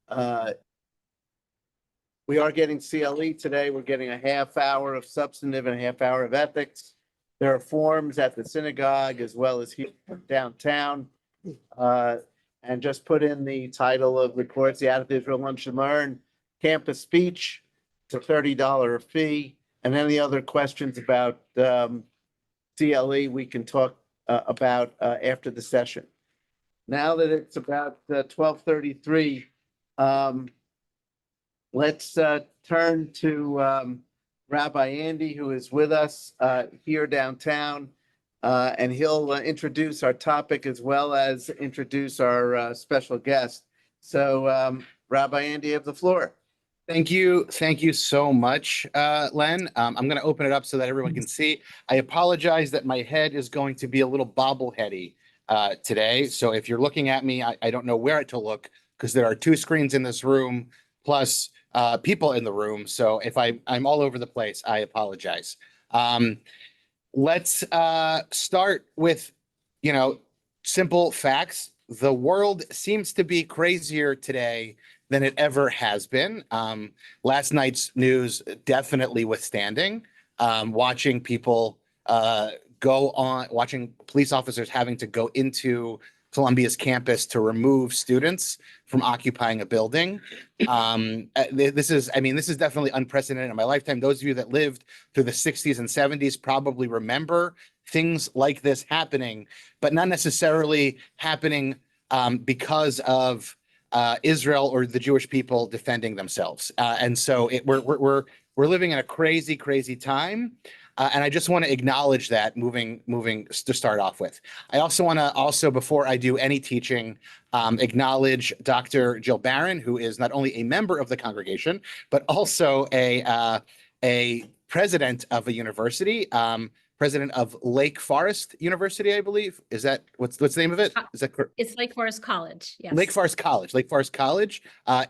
Uh, we are getting CLE today. We're getting a half hour of substantive and a half hour of ethics. There are forums at the synagogue as well as here downtown. And just put in the title of the course, the Out of Israel Lunch and Learn campus speech. It's a $30 fee. And any other questions about CLE, we can talk about after the session. Now that it's about 12:33, let's turn to Rabbi Andy, who is with us here downtown, and he'll introduce our topic as well as introduce our special guest. So, Rabbi Andy, you have the floor. Thank you. Thank you so much, Len. I'm going to open it up so that everyone can see. I apologize that my head is going to be a little bobbleheady today. So if you're looking at me, I don't know where to look because there are two screens in this room plus people in the room. So if I'm all over the place, I apologize. Let's start with, simple facts. The world seems to be crazier today than it ever has been. Last night's news definitely withstanding. Watching people watching police officers having to go into Columbia's campus to remove students from occupying a building. This is definitely unprecedented in my lifetime. Those of you that lived through the 60s and 70s probably remember things like this happening, but not necessarily happening because of Israel or the Jewish people defending themselves. And so we're living in a crazy, crazy time. And I just want to acknowledge that moving to start off with. I also want to before I do any teaching, acknowledge Dr. Jill Barron, who is not only a member of the congregation, but also a president of a university, president of Lake Forest University, I believe. Is that what's the name of it? Is that correct? It's Lake Forest College. Yes. Lake Forest College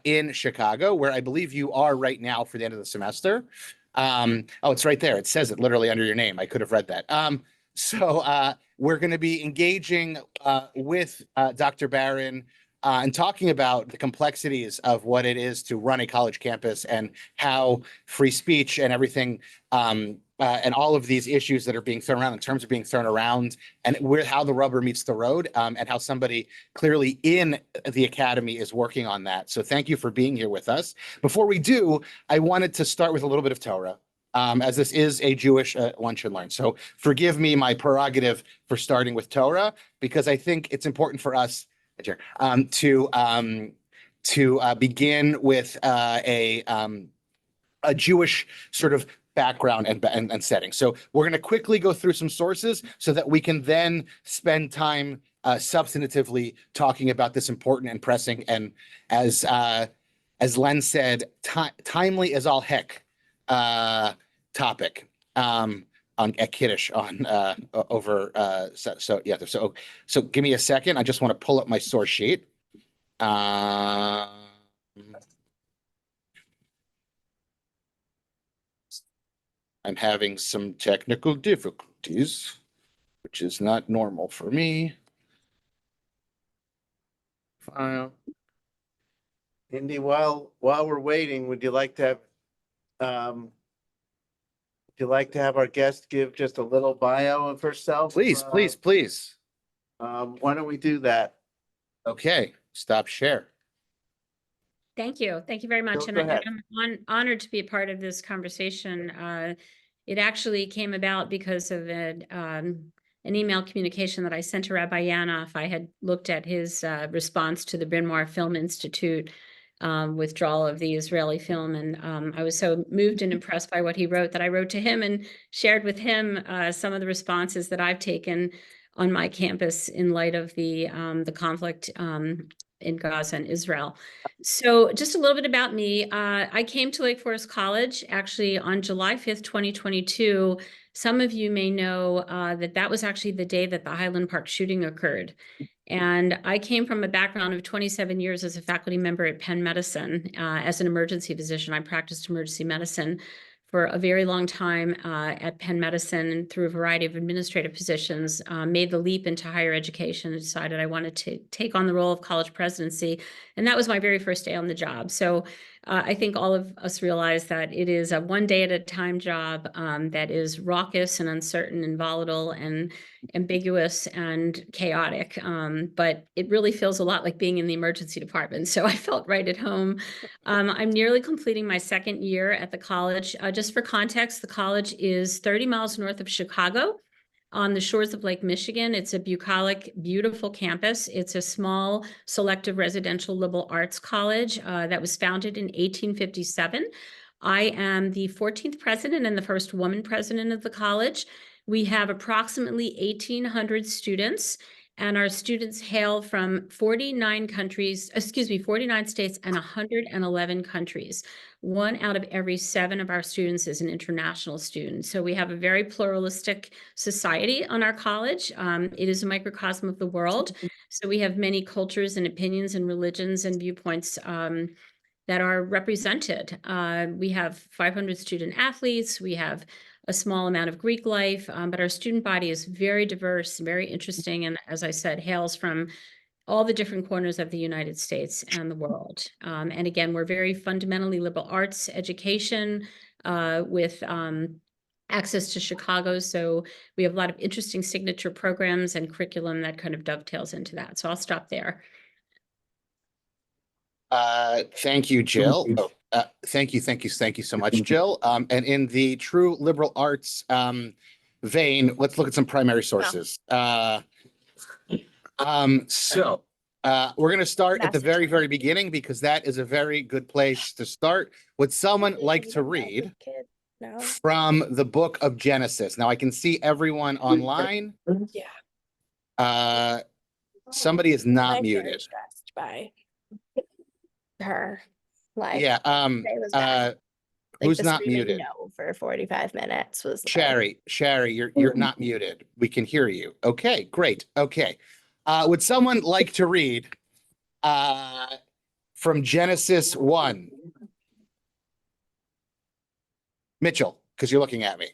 in Chicago, where I believe you are right now for the end of the semester. Oh, it's right there. It says it literally under your name. I could have read that. So we're going to be engaging with Dr. Barron and talking about the complexities of what it is to run a college campus and how free speech and everything and all of these issues that are being thrown around in terms of being thrown around and how the rubber meets the road and how somebody clearly in the academy is working on that. So thank you for being here with us. Before we do, I wanted to start with a little bit of Torah. As this is a Jewish lunch and learn. So forgive me my prerogative for starting with Torah, because I think it's important for us to begin with a Jewish sort of background and setting. So we're going to quickly go through some sources so that we can then spend time substantively talking about this important and pressing and as Len said, timely as all heck topic at Kiddush on so give me a second. I just want to pull up my source sheet. I'm having some technical difficulties, which is not normal for me. File. Indy, while we're waiting, would you like to have our guest give just a little bio of herself? Please. Why don't we do that? Okay, stop share. Thank you. Thank you very much. Go ahead. I'm honored to be a part of this conversation. It actually came about because of an email communication that I sent to Rabbi Yanoff. I had looked at his response to the Bryn Mawr Film Institute withdrawal of the Israeli film. And I was so moved and impressed by what he wrote that I wrote to him and shared with him some of the responses that I've taken on my campus in light of the conflict in Gaza and Israel. So just a little bit about me. I came to Lake Forest College actually on July 5th, 2022. Some of you may know that was actually the day that the Highland Park shooting occurred. And I came from a background of 27 years as a faculty member at Penn Medicine as an emergency physician. I practiced emergency medicine for a very long time at Penn Medicine and through a variety of administrative positions, made the leap into higher education and decided I wanted to take on the role of college presidency. And that was my very first day on the job. So I think all of us realize that it is a one day at a time job that is raucous and uncertain and volatile and ambiguous and chaotic. But it really feels a lot like being in the emergency department. So I felt right at home. I'm nearly completing my second year at the college. Just for context, the college is 30 miles north of Chicago on the shores of Lake Michigan. It's a bucolic, beautiful campus. It's a small selective residential liberal arts college that was founded in 1857. I am the 14th president and the first woman president of the college. We have approximately 1,800 students, and our students hail from 49 states and 111 countries. 1 out of every 7 of our students is an international student. So we have a very pluralistic society on our college. It is a microcosm of the world. So we have many cultures and opinions and religions and viewpoints that are represented. We have 500 student athletes. We have a small amount of Greek life, but our student body is very diverse, very interesting, and as I said, hails from all the different corners of the United States and the world. And again, we're very fundamentally liberal arts education with access to Chicago. So we have a lot of interesting signature programs and curriculum that kind of dovetails into that. So I'll stop there. Thank you, Jill. Thank you so much, Jill. And in the true liberal arts vein, let's look at some primary sources. So we're going to start at the very, very beginning because that is a very good place to start. Would someone like to read from the book of Genesis? Now I can see everyone online. Yeah. Somebody is not I'm very muted. stressed by her. Like, Yeah. today was bad. Like, Who's the not screaming muted? No for 45 minutes was like, Sherry, you're not muted. We can hear you. Okay, great. Okay. Would someone like to read from Genesis 1? Mitchell, because you're looking at me.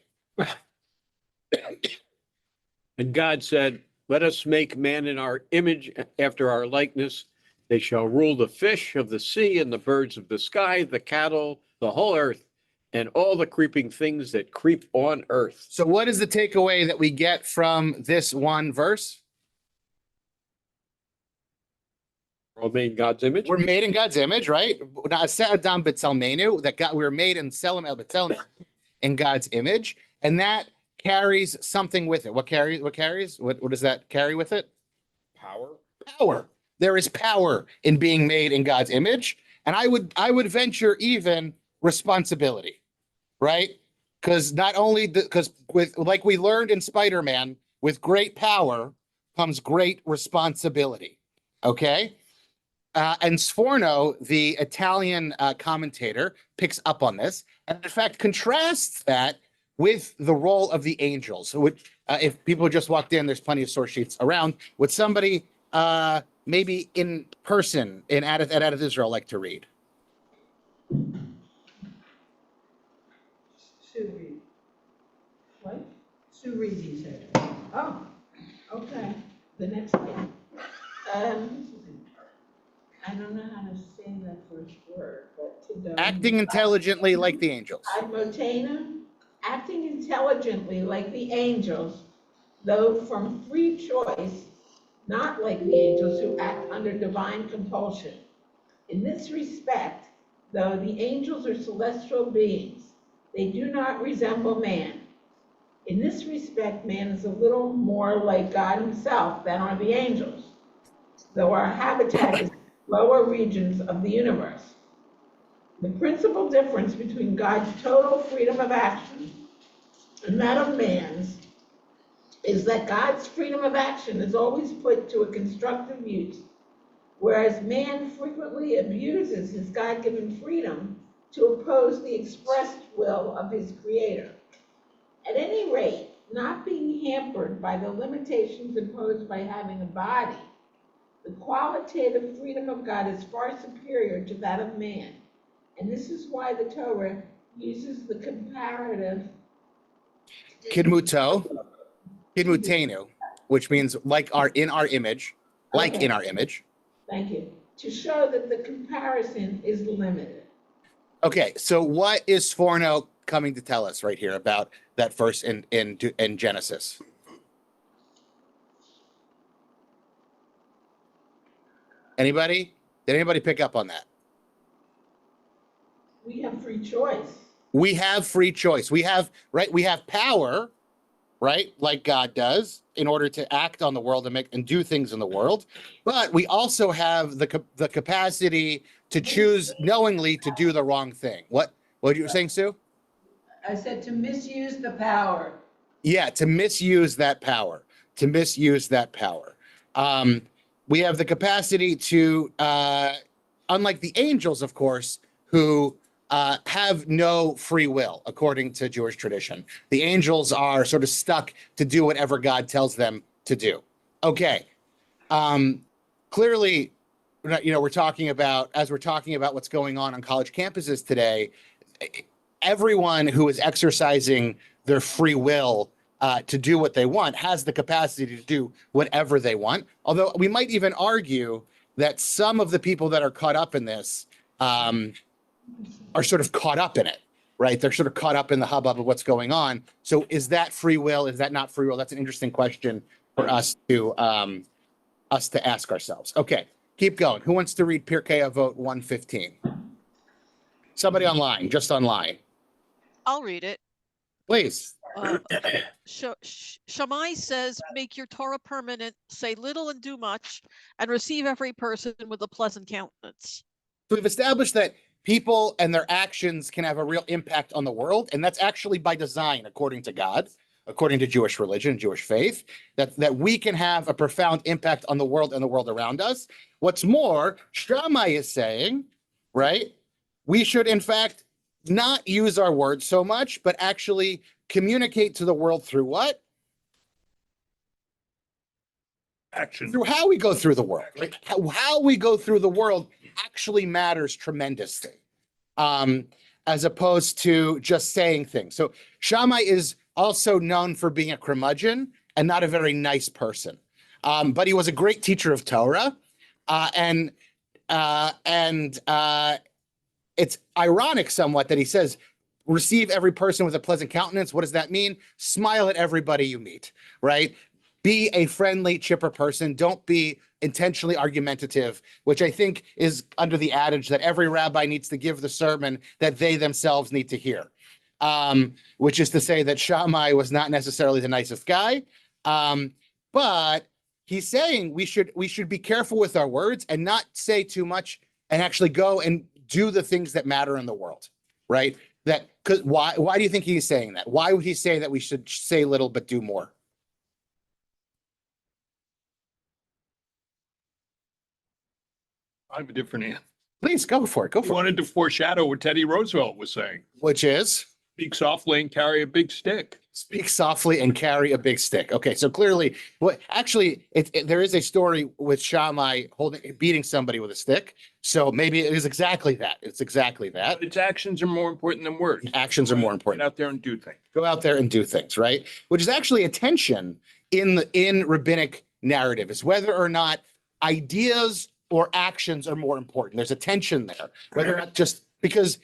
And God said, let us make man in our image after our likeness. They shall rule the fish of the sea and the birds of the sky, the cattle, the whole earth, and all the creeping things that creep on earth. So what is the takeaway that we get from this one verse? We're all made in God's image. We're made in God's image, right? That God, we were made in Selim El B'Tselem in God's image, and that carries something with it. What carries? What does that carry with it? Power. There is power in being made in God's image, and I would venture even responsibility, right? Because not only with, like we learned in Spider-Man, with great power comes great responsibility. Okay. And Sforno, the Italian commentator, picks up on this and in fact contrasts that with the role of the angels, which if people just walked in, there's plenty of source sheets around. Would somebody maybe in person at Out of Israel like to read? Sue Reed. What? Sue Reed, he said. Oh, okay. The next one. I don't know how to say that first word, but to Acting intelligently like the angels. Admotena, acting intelligently like the angels, though from free choice, not like the angels who act under divine compulsion. In this respect, though the angels are celestial beings, they do not resemble man. In this respect, man is a little more like God himself than are the angels, though our habitat is lower regions of the universe. The principal difference between God's total freedom of action and that of man's is that God's freedom of action is always put to a constructive use, whereas man frequently abuses his God-given freedom to oppose the expressed will of his creator. At any rate, not being hampered by the limitations imposed by having a body, the qualitative freedom of God is far superior to that of man. And this is why the Torah uses the comparative. Kidmuto, kidmutenu, which means in our image, like Okay. in our image. Thank you. To show that the comparison is limited. Okay, so what is Sforno coming to tell us right here about that verse in Genesis? Anybody? Did anybody pick up on that? We have free choice. We have free choice. We have power, right? Like God does in order to act on the world and do things in the world. But we also have the capacity to choose knowingly to do the wrong thing. What you were saying, Sue? I said to misuse the power. Yeah, to misuse that power. We have the capacity to, unlike the angels, of course, who have no free will, according to Jewish tradition. The angels are sort of stuck to do whatever God tells them to do. Okay. Clearly, we're talking about what's going on college campuses today, everyone who is exercising their free will to do what they want has the capacity to do whatever they want. Although we might even argue that some of the people that are caught up in this are sort of caught up in it, right? They're sort of caught up in the hubbub of what's going on. So is that free will? Is that not free will? That's an interesting question for us to ask ourselves. Okay, keep going. Who wants to read Pirkei Avot 115? Somebody online, just online. I'll read it. Please. Shammai says, make your Torah permanent, say little and do much, and receive every person with a pleasant countenance. So we've established that people and their actions can have a real impact on the world, and that's actually by design, according to God, according to Jewish religion, Jewish faith, that we can have a profound impact on the world and the world around us. What's more, Shammai is saying, right, we should, in fact, not use our words so much, but actually communicate to the world through what? Action. Through how we go through the world. Right? How we go through the world actually matters tremendously, as opposed to just saying things. So Shammai is also known for being a curmudgeon and not a very nice person. But he was a great teacher of Torah. And it's ironic somewhat that he says, receive every person with a pleasant countenance. What does that mean? Smile at everybody you meet, right? Be a friendly, chipper person. Don't be intentionally argumentative, which I think is under the adage that every rabbi needs to give the sermon that they themselves need to hear. Which is to say that Shammai was not necessarily the nicest guy. But he's saying we should be careful with our words and not say too much and actually go and do the things that matter in the world, right? Why do you think he's saying that? Why would he say that we should say little but do more? I have a different answer. Please go for it. Go He for it. wanted to foreshadow what Teddy Roosevelt was saying. Which is Speak softly and carry a big stick. speak softly and carry a big stick. Okay, so clearly, there is a story with Shammai beating somebody with a stick. So maybe it is exactly that. It's exactly that. But its actions are more important than words. Actions are more Get important. out there and do things. Go out there and do things, right? Which is actually a tension in rabbinic narrative, is whether or not ideas or actions are more important. There's a tension there, whether or not just because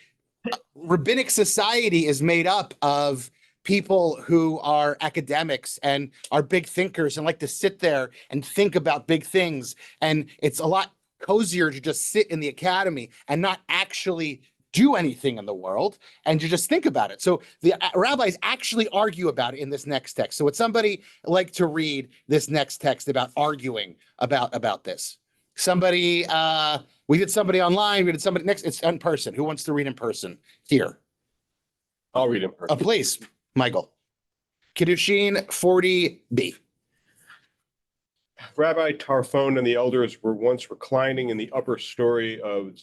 rabbinic society is made up of people who are academics and are big thinkers and like to sit there and think about big things. And it's a lot cozier to just sit in the academy and not actually do anything in the world and to just think about it. So the rabbis actually argue about it in this next text. So would somebody like to read this next text about arguing about this? Somebody, we did somebody online, we did somebody next, it's in person. Who wants to read in person here? I'll read it. Please, Michael. Kiddushin 40b. Rabbi Tarfon and the elders were once reclining in the upper story of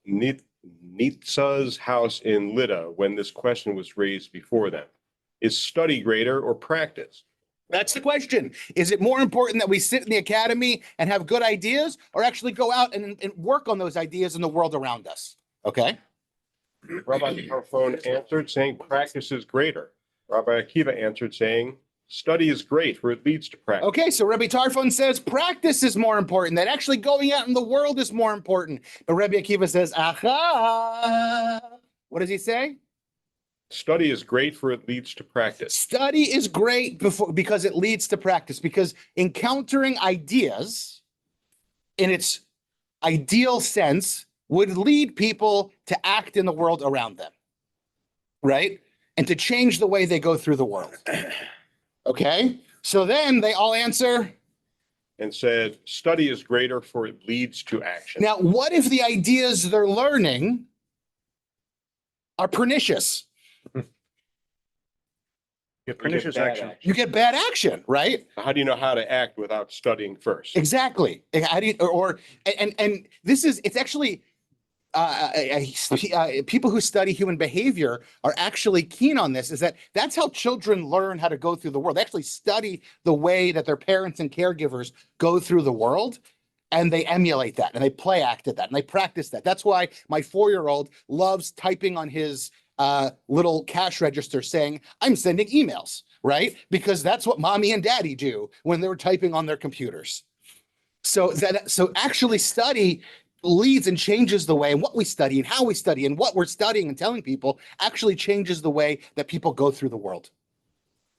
Nitzah's house in Lydda when this question was raised before them. Is study greater or practice? That's the question. Is it more important that we sit in the academy and have good ideas or actually go out and work on those ideas in the world around us? Okay. Rabbi Tarfon answered saying practice is greater. Rabbi Akiva answered saying study is great for it leads to practice. Okay, so Rabbi Tarfon says practice is more important, that actually going out in the world is more important. But Rabbi Akiva says, aha. What does he say? Study is great for it leads to practice. Study is great because it leads to practice, because encountering ideas in its ideal sense would lead people to act in the world around them, right? And to change the way they go through the world. Okay, so then they all answer. And said study is greater for it leads to action. Now, what if the ideas they're learning are pernicious? Pernicious action. You get bad action, right? How do you know how to act without studying first? Exactly. How do you, and this is, it's actually, people who study human behavior are actually keen on this, is that that's how children learn how to go through the world. They actually study the way that their parents and caregivers go through the world, and they emulate that, and they play act at that, and they practice that. That's why my 4-year-old loves typing on his little cash register saying, I'm sending emails, right? Because that's what mommy and daddy do when they were typing on their computers. So actually study leads and changes the way, and what we study and how we study and what we're studying and telling people actually changes the way that people go through the world.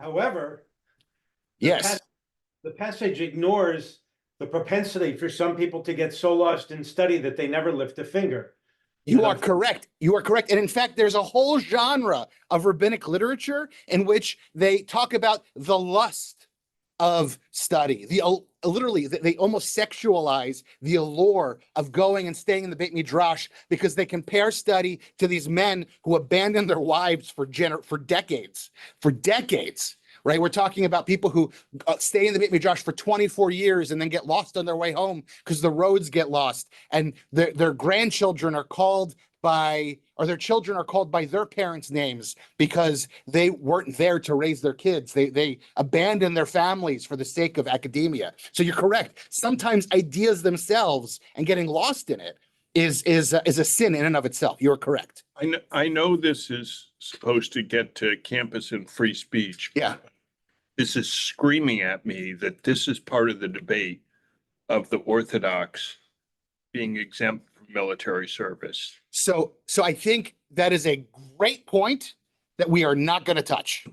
However, Yes. the passage ignores the propensity for some people to get so lost in study that they never lift a finger. You are correct. You are correct. And in fact, there's a whole genre of rabbinic literature in which they talk about the lust of study. Literally, they almost sexualize the allure of going and staying in the Beit Midrash, because they compare study to these men who abandoned their wives for decades, right? We're talking about people who stay in the Beit Midrash for 24 years and then get lost on their way home because the roads get lost, and their grandchildren are called by, or their children are called by their parents' names because they weren't there to raise their kids. They abandoned their families for the sake of academia. So you're correct. Sometimes ideas themselves and getting lost in it is a sin in and of itself. You're correct. I know this is supposed to get to campus and free speech. Yeah. This is screaming at me that this is part of the debate of the Orthodox being exempt from military service. So I think that is a great point that we are not going to touch.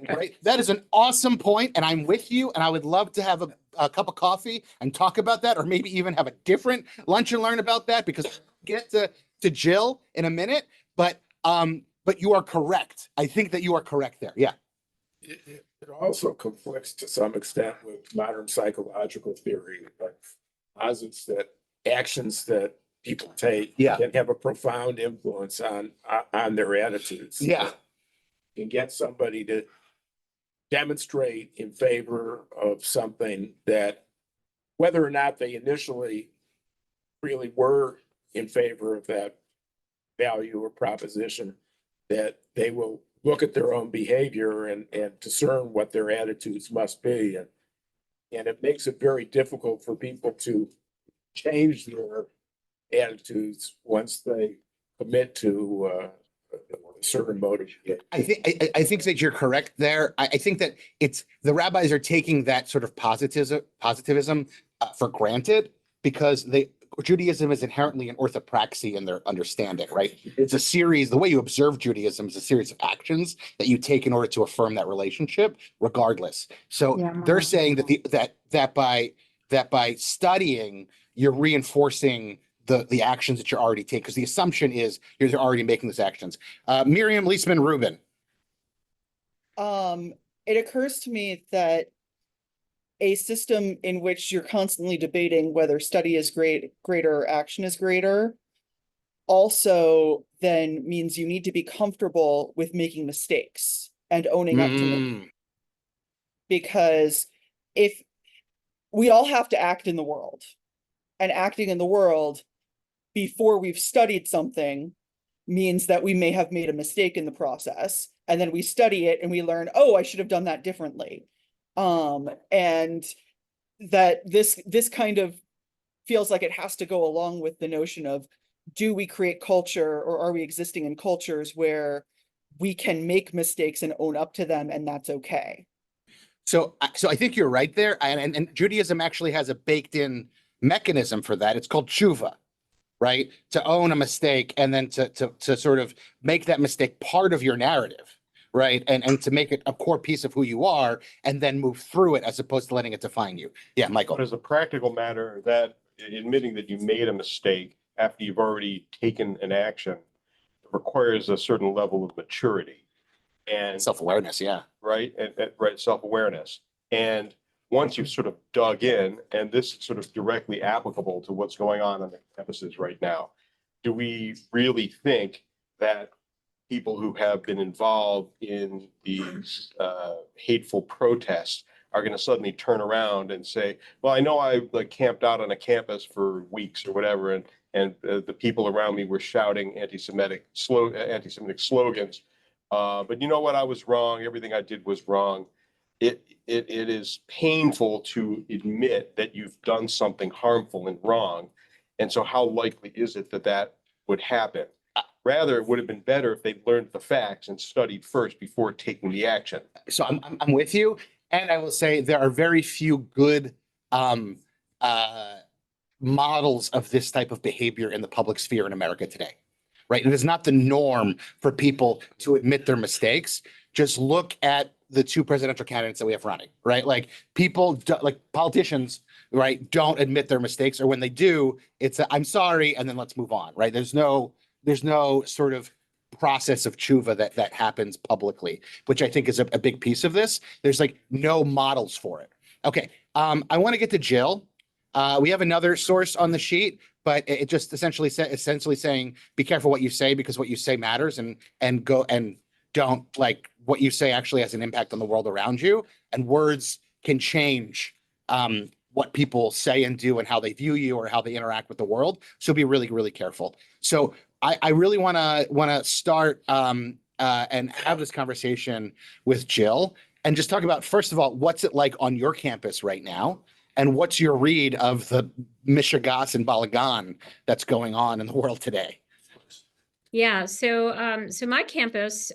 Right? That is an awesome point, and I'm with you. And I would love to have a cup of coffee and talk about that, or maybe even have a different lunch and learn about that, because we'll get to Jill in a minute. But you are correct. I think that you are correct there. Yeah. It also conflicts to some extent with modern psychological theory, but posits that actions that people take can have a profound influence on their attitudes. Yeah. You can get somebody to demonstrate in favor of something that, whether or not they initially really were in favor of that value or proposition, that they will look at their own behavior and discern what their attitudes must be. And it makes it very difficult for people to change their attitudes once they commit to a certain motive. I think that you're correct there. I think that the rabbis are taking that sort of positivism for granted, because Judaism is inherently an orthopraxy in their understanding, right? It's a series, the way you observe Judaism is a series of actions that you take in order to affirm that relationship, regardless. So they're saying that by studying, you're reinforcing the actions that you're already taking, because the assumption is you're already making those actions. Miriam Leisman Rubin. It occurs to me that a system in which you're constantly debating whether study is greater or action is greater also then means you need to be comfortable with making mistakes and owning up to them. Because if we all have to act in the world, and acting in the world before we've studied something means that we may have made a mistake in the process, and then we study it and we learn, oh, I should have done that differently. And that this kind of feels like it has to go along with the notion of do we create culture, or are we existing in cultures where we can make mistakes and own up to them, and that's okay? So I think you're right there. And Judaism actually has a baked in mechanism for that. It's called tshuva, right? To own a mistake and then to sort of make that mistake part of your narrative, right? And to make it a core piece of who you are and then move through it as opposed to letting it define you. Yeah, Michael. But as a practical matter, that admitting that you made a mistake after you've already taken an action requires a certain level of maturity and Self-awareness, yeah. right, right, self-awareness. And once you've sort of dug in, and this is sort of directly applicable to what's going on the campuses right now, do we really think that people who have been involved in these hateful protests are going to suddenly turn around and say, well, I know I like camped out on a campus for weeks or whatever, and the people around me were shouting anti-Semitic slogans. But you know what? I was wrong. Everything I did was wrong. It is painful to admit that you've done something harmful and wrong. And so how likely is it that that would happen? Rather, it would have been better if they learned the facts and studied first before taking the action. So I'm with you. And I will say there are very few good models of this type of behavior in the public sphere in America today, right? It is not the norm for people to admit their mistakes. Just look at the two presidential candidates that we have running, right? Like people, like politicians, right, don't admit their mistakes, or when they do, it's a, I'm sorry, and then let's move on, right? There's no sort of process of tshuva that happens publicly, which I think is a big piece of this. There's like no models for it. Okay, I want to get to Jill. We have another source on the sheet, but it just essentially saying, be careful what you say because what you say matters, and go and don't like what you say actually has an impact on the world around you, and words can change what people say and do and how they view you or how they interact with the world. So be really, really careful. So I really want to start and have this conversation with Jill and just talk about, first of all, what's it like on your campus right now? And what's your read of the mishigas and balagan that's going on in the world today? Yeah, so my campus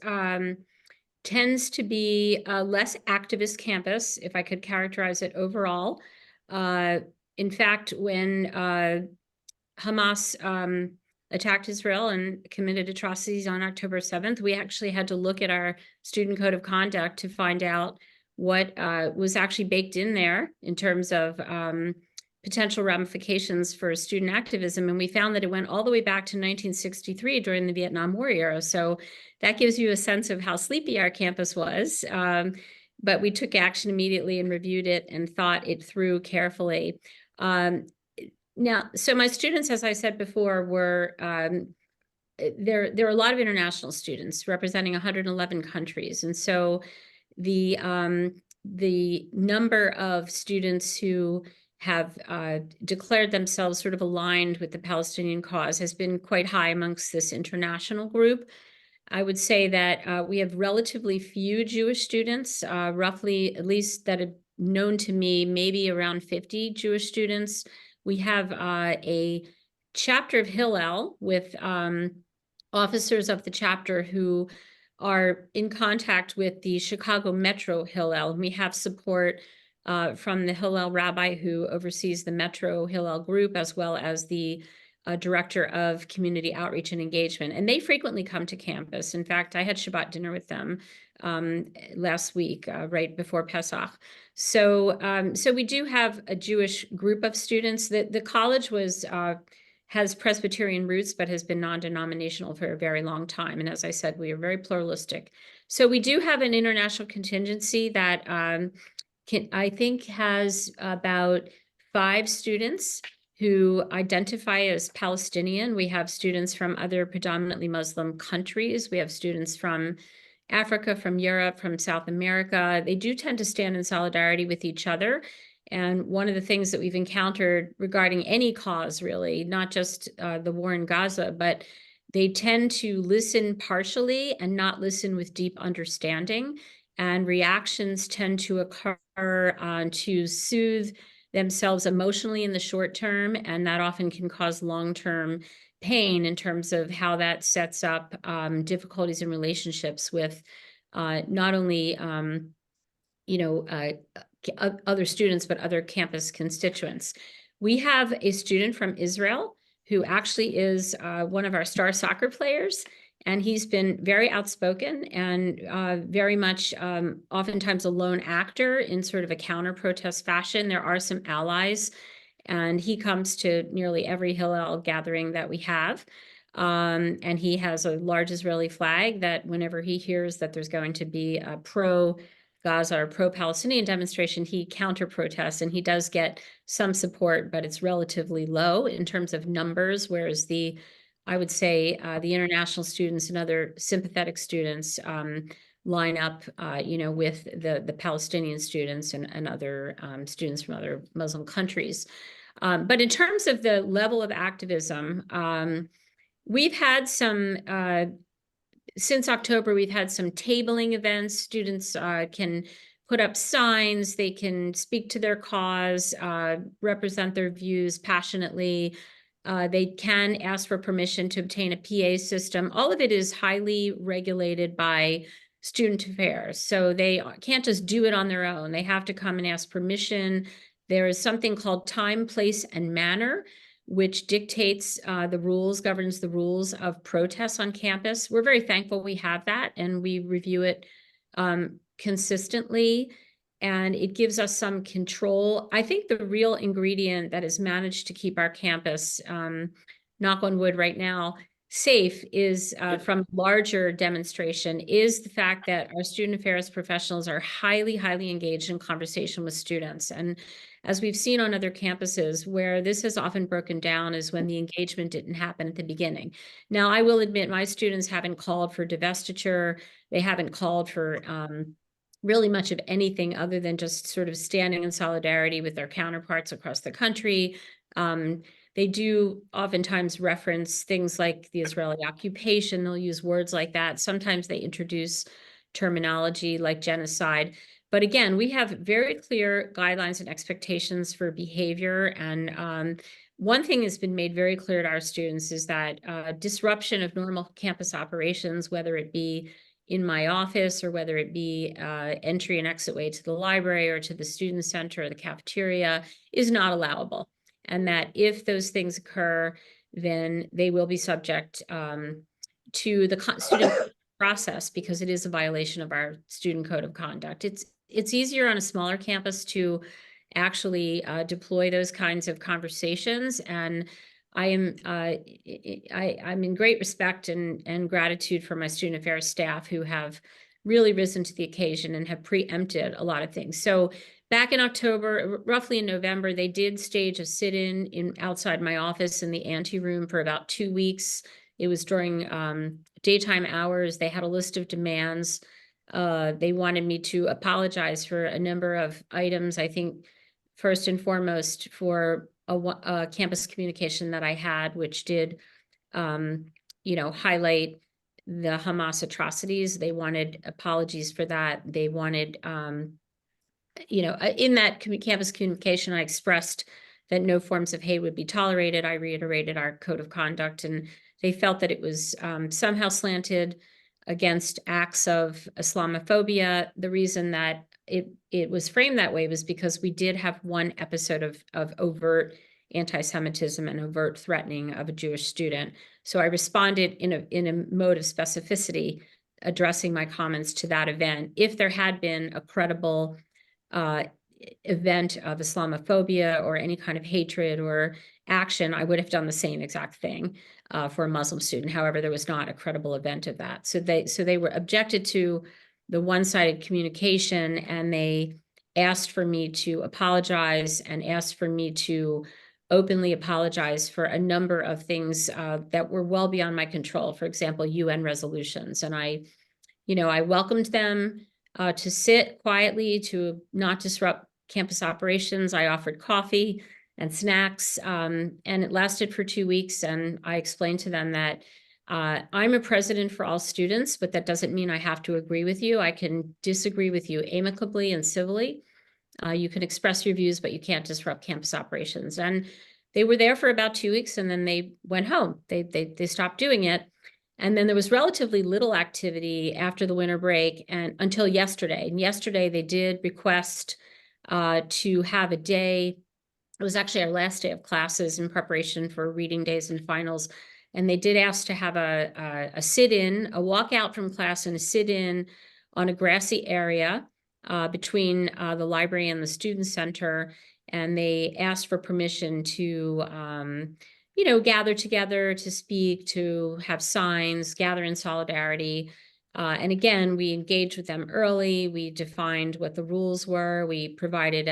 tends to be a less activist campus, if I could characterize it overall. In fact, when Hamas attacked Israel and committed atrocities on October 7th, we actually had to look at our student code of conduct to find out what was actually baked in there in terms of potential ramifications for student activism. And we found that it went all the way back to 1963 during the Vietnam War era. So that gives you a sense of how sleepy our campus was. But we took action immediately and reviewed it and thought it through carefully. Now, so my students, as I said before, were there are a lot of international students representing 111 countries. And so the number of students who have declared themselves sort of aligned with the Palestinian cause has been quite high amongst this international group. I would say that we have relatively few Jewish students, roughly, at least that are known to me, maybe around 50 Jewish students. We have a chapter of Hillel with officers of the chapter who are in contact with the Chicago Metro Hillel. We have support from the Hillel rabbi who oversees the Metro Hillel group, as well as the director of community outreach and engagement. And they frequently come to campus. In fact, I had Shabbat dinner with them last week, right before Pesach. So we do have a Jewish group of students. The college has Presbyterian roots, but has been non-denominational for a very long time. And as I said, we are very pluralistic. So we do have an international contingency that I think has about 5 students who identify as Palestinian. We have students from other predominantly Muslim countries. We have students from Africa, from Europe, from South America. They do tend to stand in solidarity with each other. And one of the things that we've encountered regarding any cause, really, not just the war in Gaza, but they tend to listen partially and not listen with deep understanding. And reactions tend to occur to soothe themselves emotionally in the short term, and that often can cause long-term pain in terms of how that sets up difficulties in relationships with not only other students, but other campus constituents. We have a student from Israel who actually is one of our star soccer players, and he's been very outspoken and very much oftentimes a lone actor in sort of a counter-protest fashion. There are some allies, and he comes to nearly every Hillel gathering that we have. And he has a large Israeli flag that whenever he hears that there's going to be a pro-Gaza or pro-Palestinian demonstration, he counter-protests, and he does get some support, but it's relatively low in terms of numbers, whereas I would say the international students and other sympathetic students line up, with the Palestinian students and other students from other Muslim countries. But in terms of the level of activism, we've had some, since October, we've had some tabling events. Students can put up signs, they can speak to their cause, represent their views passionately. They can ask for permission to obtain a PA system. All of it is highly regulated by student affairs. So they can't just do it on their own. They have to come and ask permission. There is something called time, place, and manner, which dictates the rules, governs the rules of protests on campus. We're very thankful we have that, and we review it consistently, and it gives us some control. I think the real ingredient that has managed to keep our campus, knock on wood right now, safe is from larger demonstration is the fact that our student affairs professionals are highly engaged in conversation with students. And as we've seen on other campuses, where this has often broken down is when the engagement didn't happen at the beginning. Now, I will admit my students haven't called for divestiture. They haven't called for really much of anything other than just sort of standing in solidarity with their counterparts across the country. They do oftentimes reference things like the Israeli occupation. They'll use words like that. Sometimes they introduce terminology like genocide. But again, we have very clear guidelines and expectations for behavior. And one thing has been made very clear to our students is that disruption of normal campus operations, whether it be in my office or whether it be entry and exit way to the library or to the student center or the cafeteria, is not allowable. And that if those things occur, then they will be subject to the student process, because it is a violation of our student code of conduct. It's easier on a smaller campus to actually deploy those kinds of conversations. And I'm in great respect and gratitude for my student affairs staff who have really risen to the occasion and have preempted a lot of things. So back in October, roughly in November, they did stage a sit-in outside my office in the anteroom for about 2 weeks. It was during daytime hours. They had a list of demands. They wanted me to apologize for a number of items. I think first and foremost for a campus communication that I had, which did, highlight the Hamas atrocities. They wanted apologies for that. They wanted, in that campus communication, I expressed that no forms of hate would be tolerated. I reiterated our code of conduct, and they felt that it was somehow slanted against acts of Islamophobia. The reason that it was framed that way was because we did have one episode of overt anti-Semitism and overt threatening of a Jewish student. So I responded in a mode of specificity, addressing my comments to that event. If there had been a credible event of Islamophobia or any kind of hatred or action, I would have done the same exact thing for a Muslim student. However, there was not a credible event of that. So they were objected to the one-sided communication, and they asked for me to apologize and asked for me to openly apologize for a number of things that were well beyond my control. For example, UN resolutions. And I welcomed them to sit quietly, to not disrupt campus operations. I offered coffee and snacks, and it lasted for 2 weeks. And I explained to them that I'm a president for all students, but that doesn't mean I have to agree with you. I can disagree with you amicably and civilly. You can express your views, but you can't disrupt campus operations. And they were there for about 2 weeks and then they went home. They stopped doing it. And then there was relatively little activity after the winter break and until yesterday. And yesterday they did request to have a day. It was actually our last day of classes in preparation for reading days and finals. And they did ask to have a sit-in, a walkout from class and a sit-in on a grassy area between the library and the student center. And they asked for permission to gather together, to speak, to have signs, gather in solidarity. And again, we engaged with them early. We defined what the rules were. We provided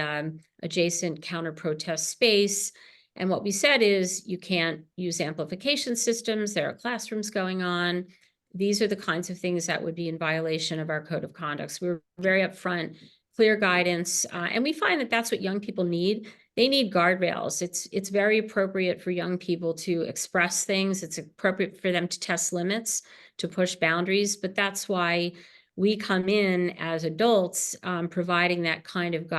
adjacent counter-protest space. And what we said is you can't use amplification systems. There are classrooms going on. These are the kinds of things that would be in violation of our code of conduct. So we were very upfront, clear guidance. And we find that that's what young people need. They need guardrails. It's very appropriate for young people to express things. It's appropriate for them to test limits, to push boundaries. But that's why we come in as adults, providing that kind of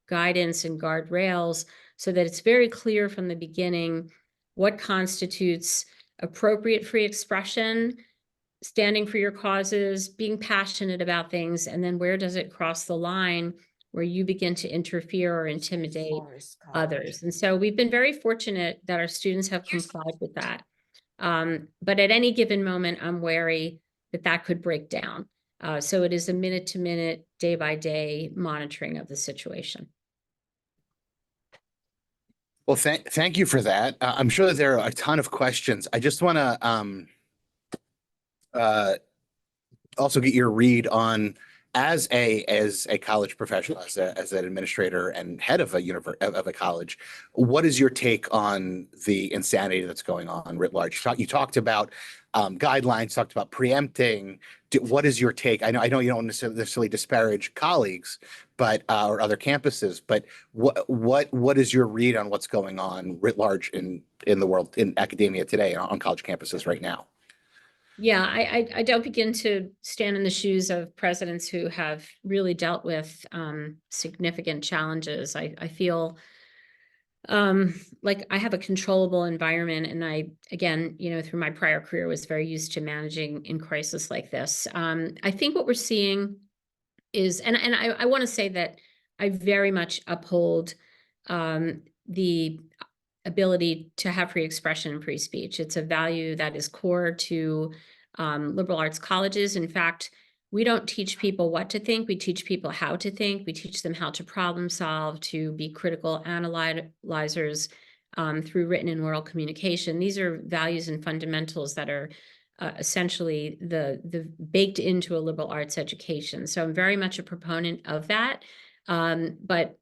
guidance and guardrails so that it's very clear from the beginning what constitutes appropriate free expression, standing for your causes, being passionate about things, and then where does it cross the line where you begin to interfere or intimidate others. And so we've been very fortunate that our students have complied with that. But at any given moment, I'm wary that that could break down. So it is a minute-to-minute, day-by-day monitoring of the situation. Well, thank you for that. I'm sure that there are a ton of questions. I just want to also get your read on, as a college professional, as an administrator and head of a college, what is your take on the insanity that's going on writ large? You talked about guidelines, talked about preempting. What is your take? I know you don't necessarily disparage colleagues, but or other campuses, but what is your read on what's going on writ large in the world, in academia today, on college campuses right now? Yeah, I don't begin to stand in the shoes of presidents who have really dealt with significant challenges. I feel like I have a controllable environment, and I, again, through my prior career, was very used to managing in crisis like this. I think what we're seeing is, and I want to say that I very much uphold the ability to have free expression and free speech. It's a value that is core to liberal arts colleges. In fact, we don't teach people what to think. We teach people how to think. We teach them how to problem solve, to be critical analyzers through written and oral communication. These are values and fundamentals that are essentially the baked into a liberal arts education. So I'm very much a proponent of that. But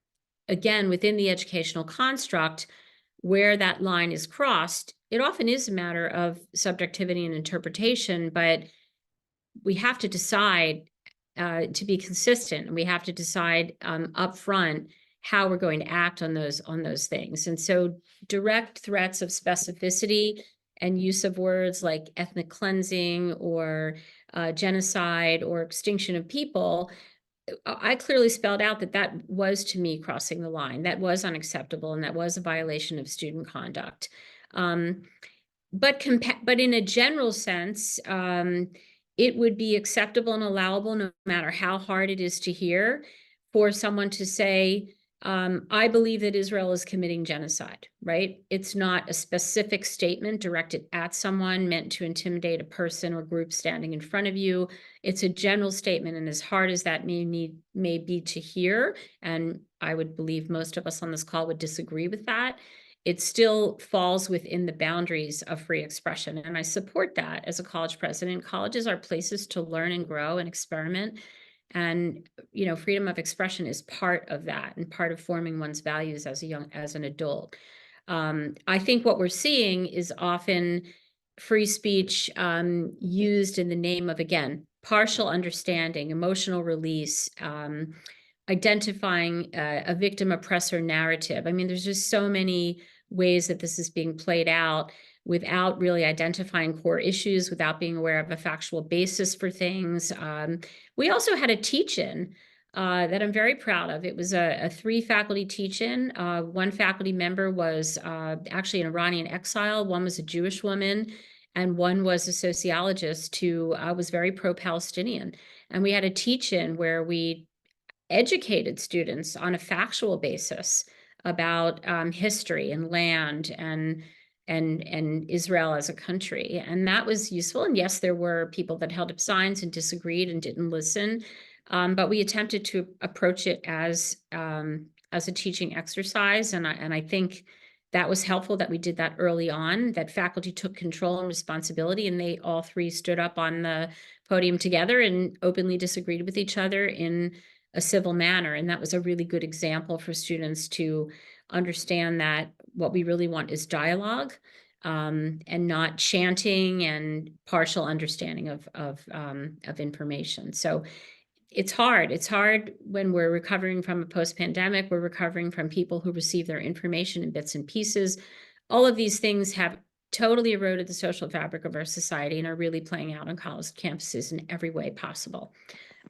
again, within the educational construct, where that line is crossed, it often is a matter of subjectivity and interpretation, but we have to decide to be consistent, and we have to decide upfront how we're going to act on those things. And so direct threats of specificity and use of words like ethnic cleansing or genocide or extinction of people, I clearly spelled out that was, to me, crossing the line. That was unacceptable, and that was a violation of student conduct. But in a general sense, it would be acceptable and allowable, no matter how hard it is to hear, for someone to say, I believe that Israel is committing genocide, right? It's not a specific statement directed at someone meant to intimidate a person or group standing in front of you. It's a general statement, and as hard as that may be to hear, and I would believe most of us on this call would disagree with that, it still falls within the boundaries of free expression. And I support that as a college president. Colleges are places to learn and grow and experiment. And, freedom of expression is part of that and part of forming one's values as an adult. I think what we're seeing is often free speech used in the name of, again, partial understanding, emotional release, identifying a victim-oppressor narrative. I mean, there's just so many ways that this is being played out without really identifying core issues, without being aware of a factual basis for things. We also had a teach-in that I'm very proud of. It was a 3-faculty teach-in. One faculty member was actually an Iranian exile, one was a Jewish woman, and one was a sociologist who was very pro-Palestinian. And we had a teach-in where we educated students on a factual basis about history and land and Israel as a country. And that was useful. And yes, there were people that held up signs and disagreed and didn't listen. But we attempted to approach it as a teaching exercise. And I think that was helpful that we did that early on, that faculty took control and responsibility, and they all 3 stood up on the podium together and openly disagreed with each other in a civil manner. And that was a really good example for students to understand that what we really want is dialogue, and not chanting and partial understanding of information. So it's hard. It's hard when we're recovering from a post-pandemic. We're recovering from people who receive their information in bits and pieces. All of these things have totally eroded the social fabric of our society and are really playing out on college campuses in every way possible.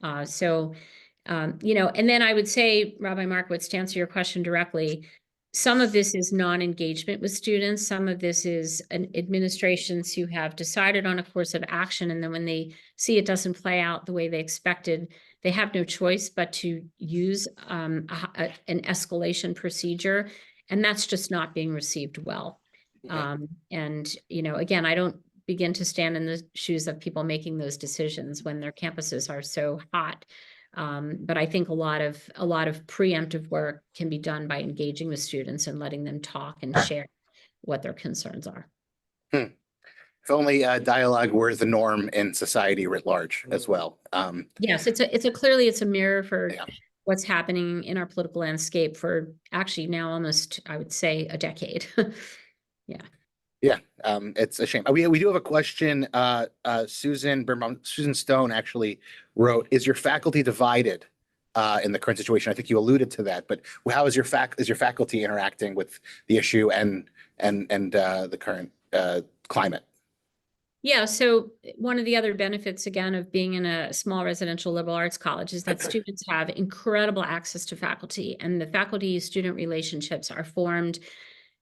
You know, and then I would say, Rabbi Markowitz, to answer your question directly, some of this is non-engagement with students. Some of this is administrations who have decided on a course of action, and then when they see it doesn't play out the way they expected, they have no choice but to use an escalation procedure, and that's just not being received well. And, you know, again, I don't begin to stand in the shoes of people making those decisions when their campuses are so hot. But I think a lot of preemptive work can be done by engaging with students and letting them talk and share what their concerns are. If only dialogue were the norm in society writ large as well. Yes, clearly it's a mirror for Yeah. what's happening in our political landscape for actually now almost, I would say, a decade. Yeah. It's a shame. We do have a question. Susan Stone actually wrote, is your faculty divided in the current situation? I think you alluded to that, but how is your faculty interacting with the issue and the current climate? Yeah, so one of the other benefits, again, of being in a small residential liberal arts college is that students have incredible access to faculty, and the faculty-student relationships are formed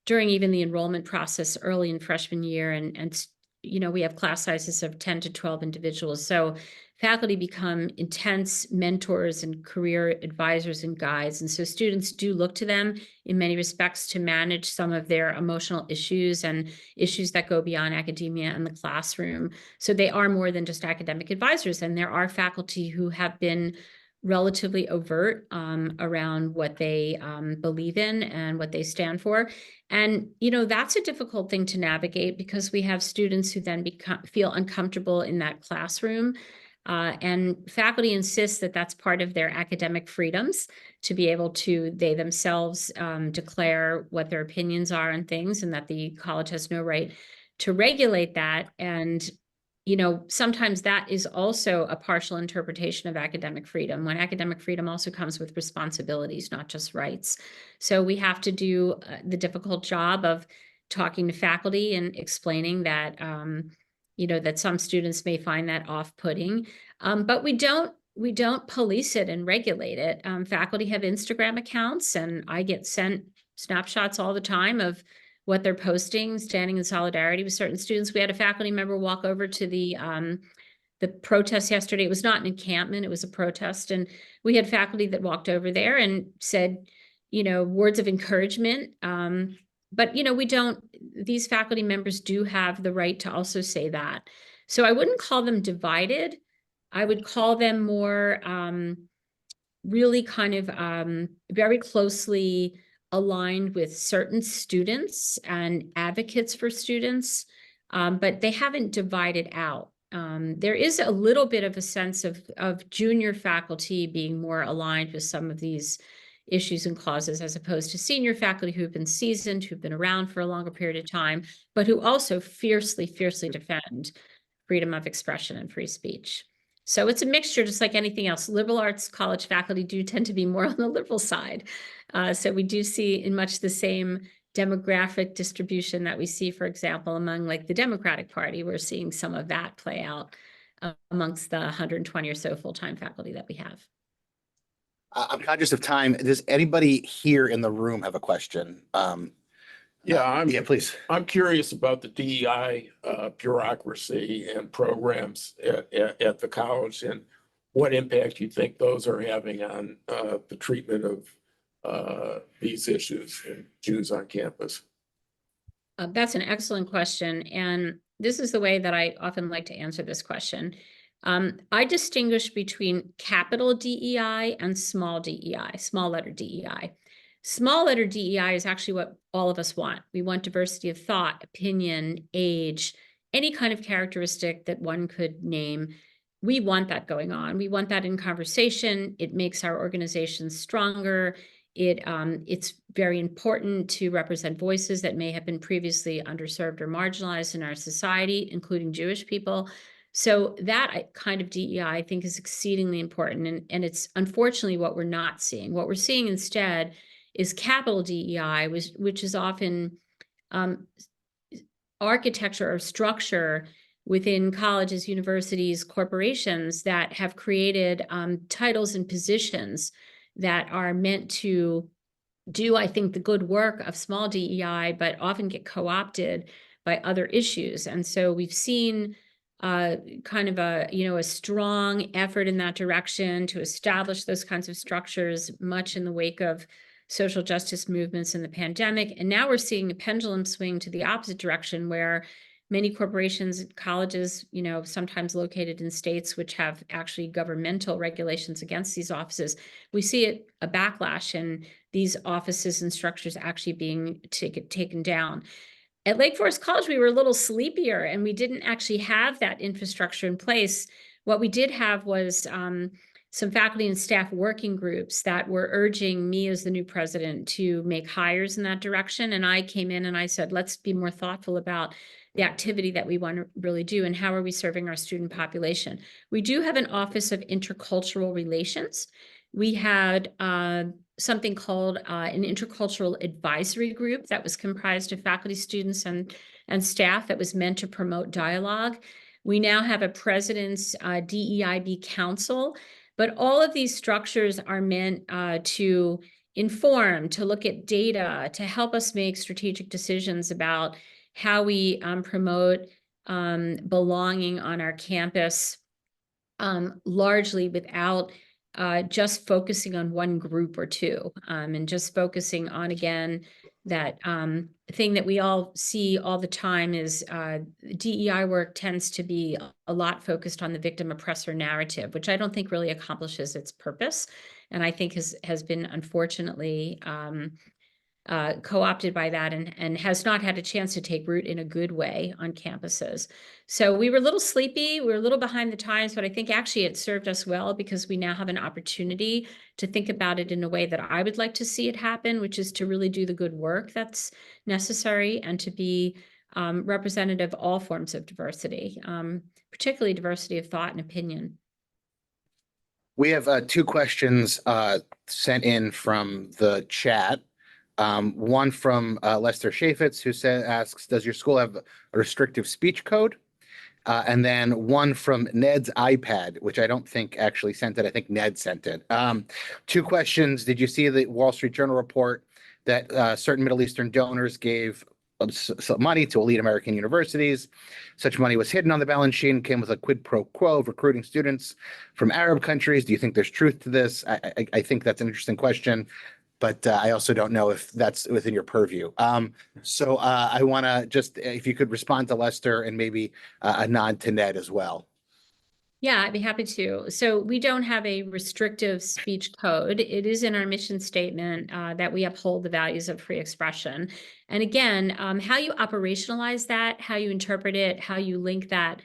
during even the enrollment process early in freshman year. And you know, we have class sizes of 10 to 12 individuals. So faculty become intense mentors and career advisors and guides. And so students do look to them in many respects to manage some of their emotional issues and issues that go beyond academia and the classroom. So they are more than just academic advisors. And there are faculty who have been relatively overt around what they believe in and what they stand for. And, you know, that's a difficult thing to navigate because we have students who then feel uncomfortable in that classroom. And faculty insist that that's part of their academic freedoms to be able to, they themselves declare what their opinions are on things, and that the college has no right to regulate that. And you know, sometimes that is also a partial interpretation of academic freedom, when academic freedom also comes with responsibilities, not just rights. So we have to do the difficult job of talking to faculty and explaining that, you know, that some students may find that off-putting, but we don't police it and regulate it. Faculty have Instagram accounts, and I get sent snapshots all the time of what they're posting, standing in solidarity with certain students. We had a faculty member walk over to the protest yesterday. It was not an encampment, it was a protest. And we had faculty that walked over there and said, you know, words of encouragement. But, you know, these faculty members do have the right to also say that. So I wouldn't call them divided. I would call them more really kind of very closely aligned with certain students and advocates for students, but they haven't divided out. There is a little bit of a sense of junior faculty being more aligned with some of these issues and causes, as opposed to senior faculty who have been seasoned, who've been around for a longer period of time, but who also fiercely defend freedom of expression and free speech. So it's a mixture, just like anything else. Liberal arts college faculty do tend to be more on the liberal side. So we do see in much the same demographic distribution that we see, for example, among like the Democratic Party. We're seeing some of that play out amongst the 120 or so full-time faculty that we have. I'm conscious of time. Does anybody here in the room have a question? Yeah, Yeah, please. I'm curious about the DEI bureaucracy and programs at the college and what impact you think those are having on the treatment of these issues and Jews on campus. That's an excellent question. And this is the way that I often like to answer this question. I distinguish between capital DEI and small DEI, small letter DEI. Small letter DEI is actually what all of us want. We want diversity of thought, opinion, age, any kind of characteristic that one could name. We want that going on. We want that in conversation. It makes our organizations stronger. It's very important to represent voices that may have been previously underserved or marginalized in our society, including Jewish people. So that kind of DEI, I think, is exceedingly important. And it's unfortunately what we're not seeing. What we're seeing instead is capital DEI, which is often architecture or structure within colleges, universities, corporations that have created titles and positions that are meant to do, I think, the good work of small DEI, but often get co-opted by other issues. And so we've seen kind of a strong effort in that direction to establish those kinds of structures, much in the wake of social justice movements in the pandemic. And now we're seeing a pendulum swing to the opposite direction, where many corporations, colleges, sometimes located in states which have actually governmental regulations against these offices, we see a backlash and these offices and structures actually being taken down. At Lake Forest College, we were a little sleepier and we didn't actually have that infrastructure in place. What we did have was some faculty and staff working groups that were urging me as the new president to make hires in that direction. And I came in and I said, let's be more thoughtful about the activity that we want to really do and how are we serving our student population. We do have an Office of Intercultural Relations. We had something called an Intercultural Advisory Group that was comprised of faculty, students, and staff that was meant to promote dialogue. We now have a President's DEIB Council, but all of these structures are meant to inform, to look at data, to help us make strategic decisions about how we promote belonging on our campus, largely without just focusing on one group or two, and just focusing on, again, that thing that we all see all the time is DEI work tends to be a lot focused on the victim oppressor narrative, which I don't think really accomplishes its purpose. And I think has been unfortunately co-opted by that and has not had a chance to take root in a good way on campuses. So we were a little sleepy, we were a little behind the times, but I think actually it served us well because we now have an opportunity to think about it in a way that I would like to see it happen, which is to really do the good work that's necessary and to be representative of all forms of diversity, particularly diversity of thought and opinion. We have two questions sent in from the chat. One from Lester Chaffetz, who asks, does your school have a restrictive speech code? And then one from Ned's iPad, which I don't think actually sent it. I think Ned sent it. Two questions. Did you see the Wall Street Journal report that certain Middle Eastern donors gave some money to elite American universities? Such money was hidden on the balance sheet and came with a quid pro quo of recruiting students from Arab countries. Do you think there's truth to this? I think that's an interesting question, but I also don't know if that's within your purview. So I want to just, if you could respond to Lester and maybe a nod to Ned as well. Yeah, I'd be happy to. So we don't have a restrictive speech code. It is in our mission statement that we uphold the values of free expression. And again, how you operationalize that, how you interpret it, how you link that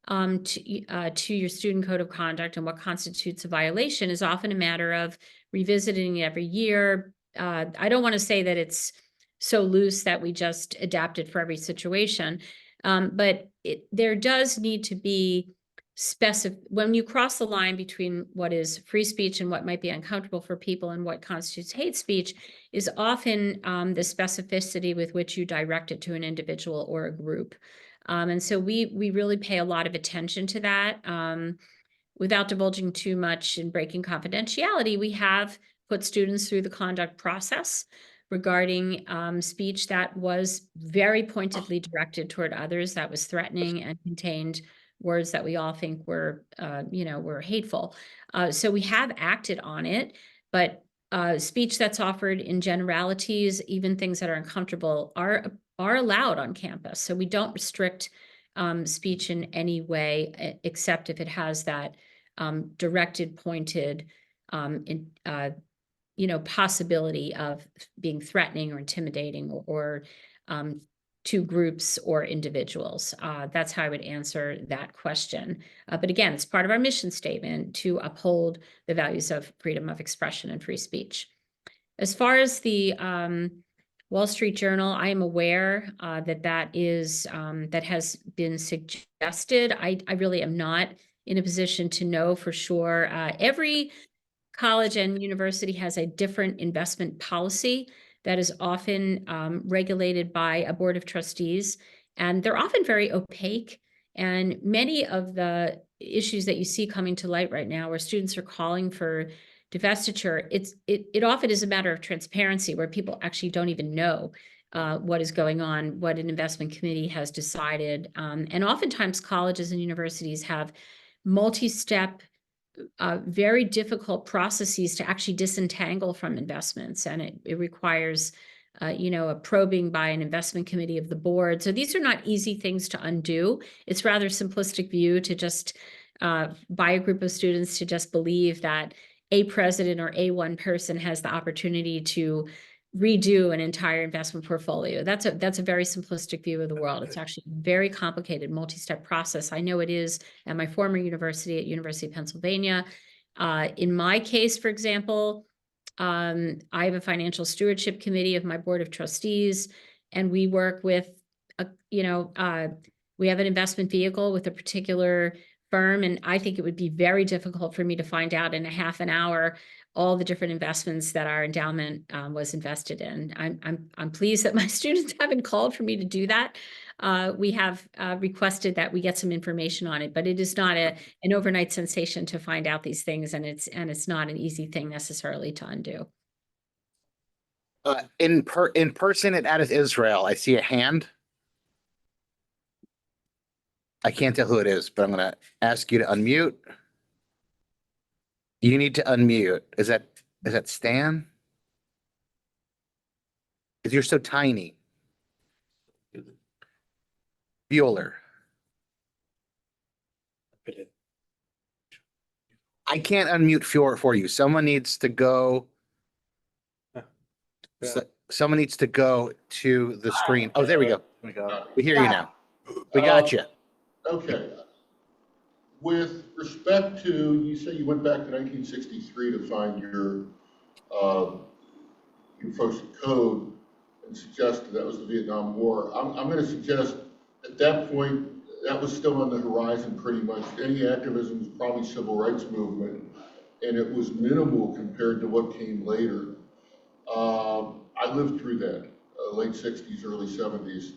to your student code of conduct and what constitutes a violation is often a matter of revisiting it every year. I don't want to say that it's so loose that we just adapt it for every situation, but there does need to be specific, when you cross the line between what is free speech and what might be uncomfortable for people and what constitutes hate speech is often the specificity with which you direct it to an individual or a group. And so we really pay a lot of attention to that. without divulging too much and breaking confidentiality, we have put students through the conduct process regarding speech that was very pointedly directed toward others, that was threatening and contained words that we all think were, were hateful. So we have acted on it, but speech that's offered in generalities, even things that are uncomfortable, are allowed on campus. So we don't restrict speech in any way, except if it has that directed, pointed, possibility of being threatening or intimidating or to groups or individuals. That's how I would answer that question. But again, it's part of our mission statement to uphold the values of freedom of expression and free speech. As far as the Wall Street Journal, I am aware that has been suggested. I really am not in a position to know for sure. Every college and university has a different investment policy that is often regulated by a board of trustees, and they're often very opaque. And many of the issues that you see coming to light right now, where students are calling for divestiture, it often is a matter of transparency, where people actually don't even know what is going on, what an investment committee has decided. And oftentimes colleges and universities have multi-step, very difficult processes to actually disentangle from investments. And it requires, a probing by an investment committee of the board. So these are not easy things to undo. It's rather simplistic view to just, by a group of students to just believe that a president or a one person has the opportunity to redo an entire investment portfolio. That's a very simplistic view of the world. It's actually a very complicated multi-step process. I know it is at my former university, at University of Pennsylvania. In my case, for example, I have a financial stewardship committee of my board of trustees, and we work with, we have an investment vehicle with a particular firm, and I think it would be very difficult for me to find out in a half an hour all the different investments that our endowment was invested in. I'm pleased that my students haven't called for me to do that. We have requested that we get some information on it, but it is not an overnight sensation to find out these things, and it's not an easy thing necessarily to undo. In person at Addis Israel, I see a hand. I can't tell who it is, but I'm going to ask you to unmute. You need to unmute. Is that Stan? Because you're so tiny. Bueller. I can't unmute for you. Someone needs to go. Someone needs to go to the screen. Oh, there we go. We hear you now. We got you. Okay. With respect to, you say you went back to 1963 to find your folks' code and suggested that was the Vietnam War. I'm going to suggest at that point, that was still on the horizon pretty much. Any activism was probably civil rights movement, and it was minimal compared to what came later. I lived through that, late 60s, early 70s.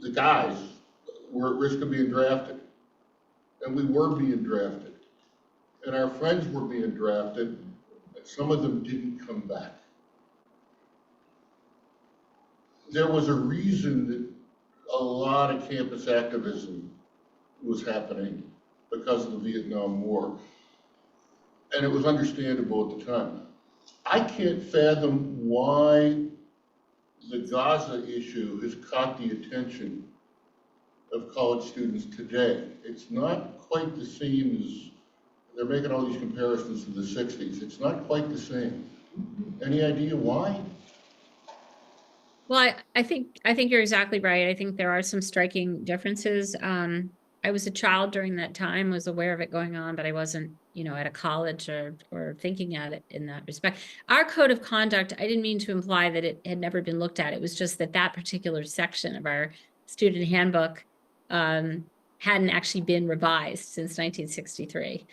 The guys were at risk of being drafted, and we were being drafted, and our friends were being drafted, and some of them didn't come back. There was a reason that a lot of campus activism was happening because of the Vietnam War, and it was understandable at the time. I can't fathom why the Gaza issue has caught the attention of college students today. It's not quite the same as, they're making all these comparisons to the 60s. It's not quite the same. Any idea why? Well, I think you're exactly right. I think there are some striking differences. I was a child during that time, was aware of it going on, but I wasn't, at a college or thinking at it in that respect. Our code of conduct, I didn't mean to imply that it had never been looked at. It was just that particular section of our student handbook hadn't actually been revised since 1963.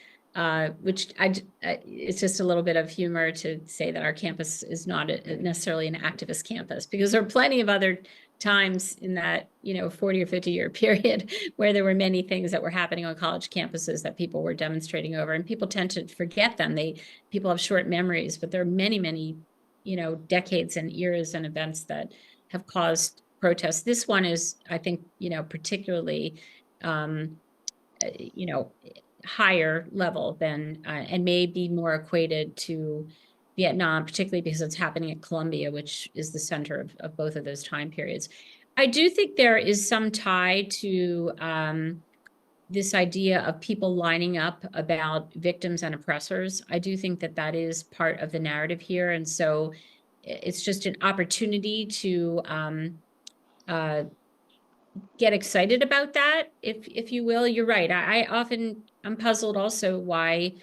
Which it's just a little bit of humor to say that our campus is not necessarily an activist campus, because there are plenty of other times in that, 40 or 50-year period where there were many things that were happening on college campuses that people were demonstrating over, and people tend to forget them. People have short memories, but there are many, many, decades and eras and events that have caused protests. This one is, I think, particularly, higher level than, and may be more equated to Vietnam, particularly because it's happening at Columbia, which is the center of both of those time periods. I do think there is some tie to this idea of people lining up about victims and oppressors. I do think that that is part of the narrative here. And so it's just an opportunity to get excited about that, if you will. You're right. I'm puzzled also why,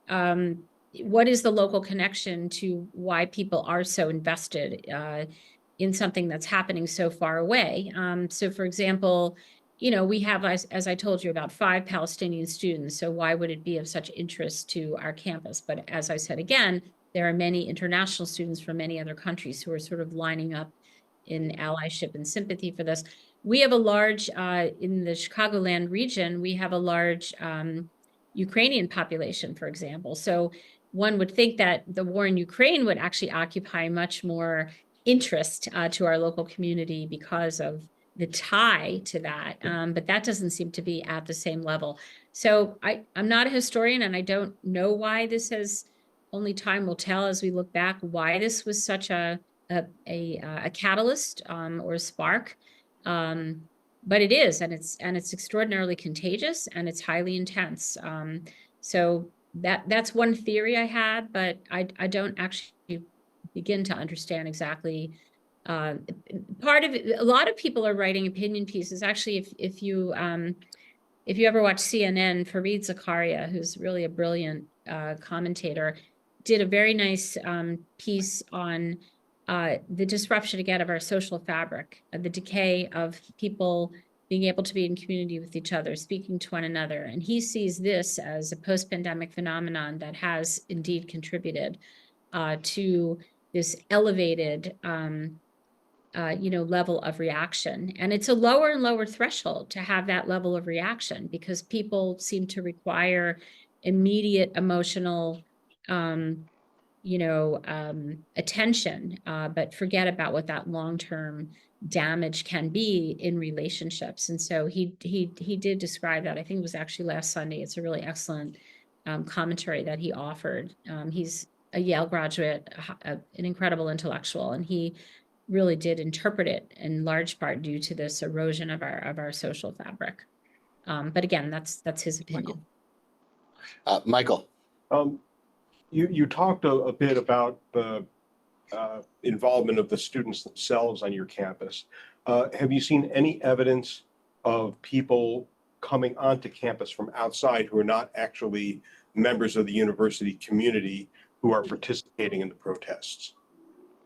what is the local connection to why people are so invested in something that's happening so far away. So for example, we have, as I told you, about 5 Palestinian students. So why would it be of such interest to our campus? But as I said, again, there are many international students from many other countries who are sort of lining up in allyship and sympathy for this. We have a large, in the Chicagoland region, we have a large Ukrainian population, for example. So one would think that the war in Ukraine would actually occupy much more interest to our local community because of the tie to that. But that doesn't seem to be at the same level. So I'm not a historian, and I don't know why this has, only time will tell as we look back, why this was such a catalyst or a spark. But it is, and it's extraordinarily contagious, and it's highly intense. So that's one theory I had, but I don't actually begin to understand exactly. Part of it, a lot of people are writing opinion pieces. Actually, if you ever watch CNN, Fareed Zakaria, who's really a brilliant commentator, did a very nice piece on the disruption again of our social fabric, the decay of people being able to be in community with each other, speaking to one another. And he sees this as a post-pandemic phenomenon that has indeed contributed to this elevated level of reaction. And it's a lower and lower threshold to have that level of reaction, because people seem to require immediate emotional attention, but forget about what that long-term damage can be in relationships. And so he did describe that. I think it was actually last Sunday. It's a really excellent commentary that he offered. He's a Yale graduate, an incredible intellectual, and he really did interpret it in large part due to this erosion of our social fabric. But again, that's his opinion. Michael. You talked a bit about the involvement of the students themselves on your campus. Have you seen any evidence of people coming onto campus from outside who are not actually members of the university community who are participating in the protests?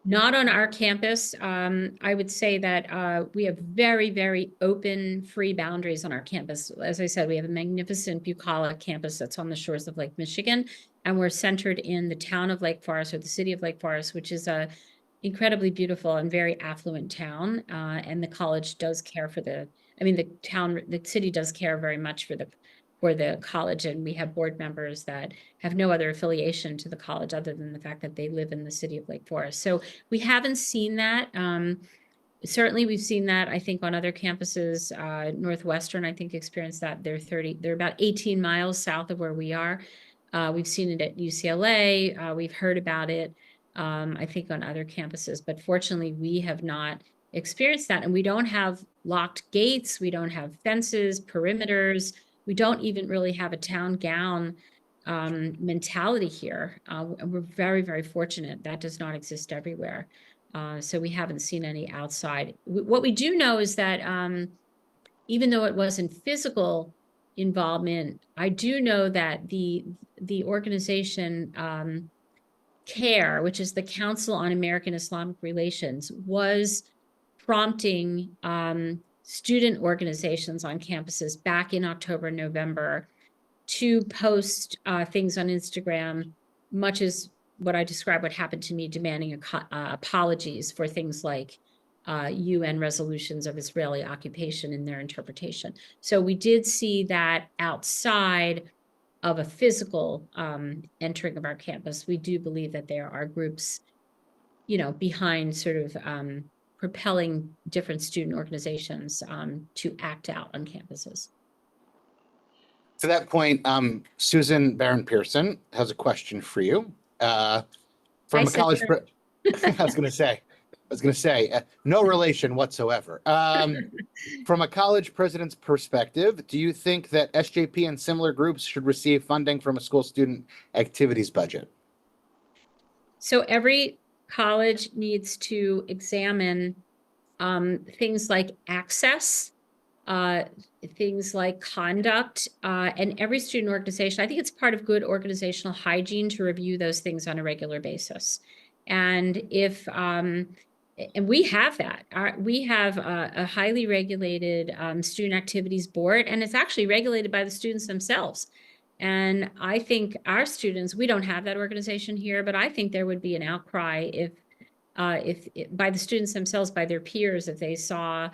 Not on our campus. I would say that we have very, very open, free boundaries on our campus. As I said, we have a magnificent bucolic campus that's on the shores of Lake Michigan, and we're centered in the town of Lake Forest, or the city of Lake Forest, which is a incredibly beautiful and very affluent town. And the college does care for the city does care very much for the college, and we have board members that have no other affiliation to the college other than the fact that they live in the city of Lake Forest. So we haven't seen that. Certainly we've seen that, I think, on other campuses. Northwestern, I think, experienced that. They're about 18 miles south of where we are. We've seen it at UCLA. We've heard about it, I think, on other campuses, but fortunately we have not experienced that. And we don't have locked gates. We don't have fences, perimeters. We don't even really have a town gown mentality here. We're very, very fortunate. That does not exist everywhere. So we haven't seen any outside. What we do know is that even though it wasn't physical involvement, I do know that the organization CARE, which is the Council on American Islamic Relations, was prompting student organizations on campuses back in October, November, to post things on Instagram, much as what I described what happened to me, demanding apologies for things like UN resolutions of Israeli occupation in their interpretation. So we did see that outside of a physical entering of our campus. We do believe that there are groups, behind sort of propelling different student organizations to act out on campuses. To that point, Susan Barron Pearson has a question for you. From I a said college, her. I was going to say, no relation whatsoever. From a college president's perspective, do you think that SJP and similar groups should receive funding from a school student activities budget? So every college needs to examine things like access, things like conduct, and every student organization. I think it's part of good organizational hygiene to review those things on a regular basis. And if and we have that. We have a highly regulated student activities board, and it's actually regulated by the students themselves. And I think our students, we don't have that organization here, but I think there would be an outcry if by the students themselves, by their peers, if they saw,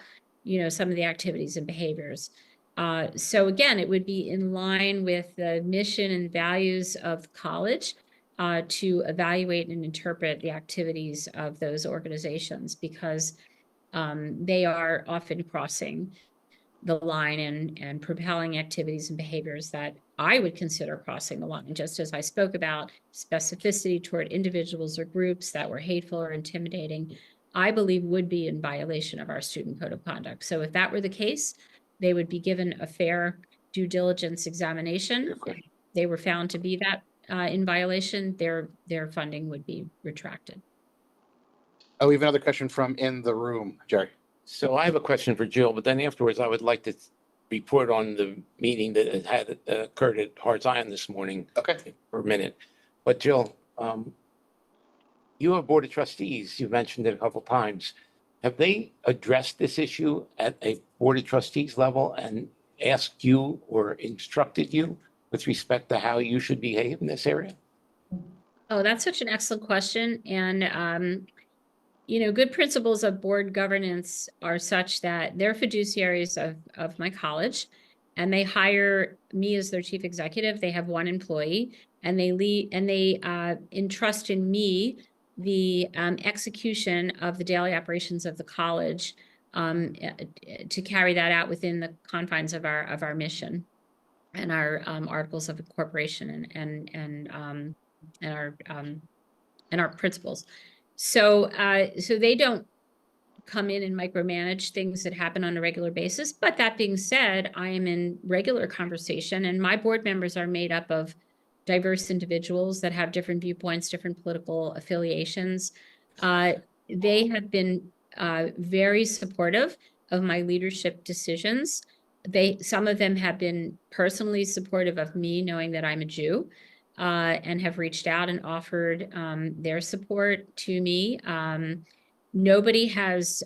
some of the activities and behaviors. So again, it would be in line with the mission and values of college to evaluate and interpret the activities of those organizations, because they are often crossing the line and propelling activities and behaviors that I would consider crossing the line, just as I spoke about specificity toward individuals or groups that were hateful or intimidating, I believe would be in violation of our student code of conduct. So if that were the case, they would be given a fair due diligence examination. If they were found to be that in violation, their funding would be retracted. Oh, we have another question from in the room, Jerry. So I have a question for Jill, but then afterwards I would like to report on the meeting that had occurred at Hart Zion this morning. Okay. For a minute. But Jill, you have Board of Trustees, you mentioned it a couple times. Have they addressed this issue at a Board of Trustees level and asked you or instructed you with respect to how you should behave in this area? Oh, that's such an excellent question. And good principles of board governance are such that they're fiduciaries of my college, and they hire me as their chief executive. They have one employee, and they entrust in me the execution of the daily operations of the college to carry that out within the confines of our mission and our articles of incorporation and our principles. So they don't come in and micromanage things that happen on a regular basis. But that being said, I am in regular conversation, and my board members are made up of diverse individuals that have different viewpoints, different political affiliations. They have been very supportive of my leadership decisions. Some of them have been personally supportive of me, knowing that I'm a Jew. And have reached out and offered their support to me. Nobody has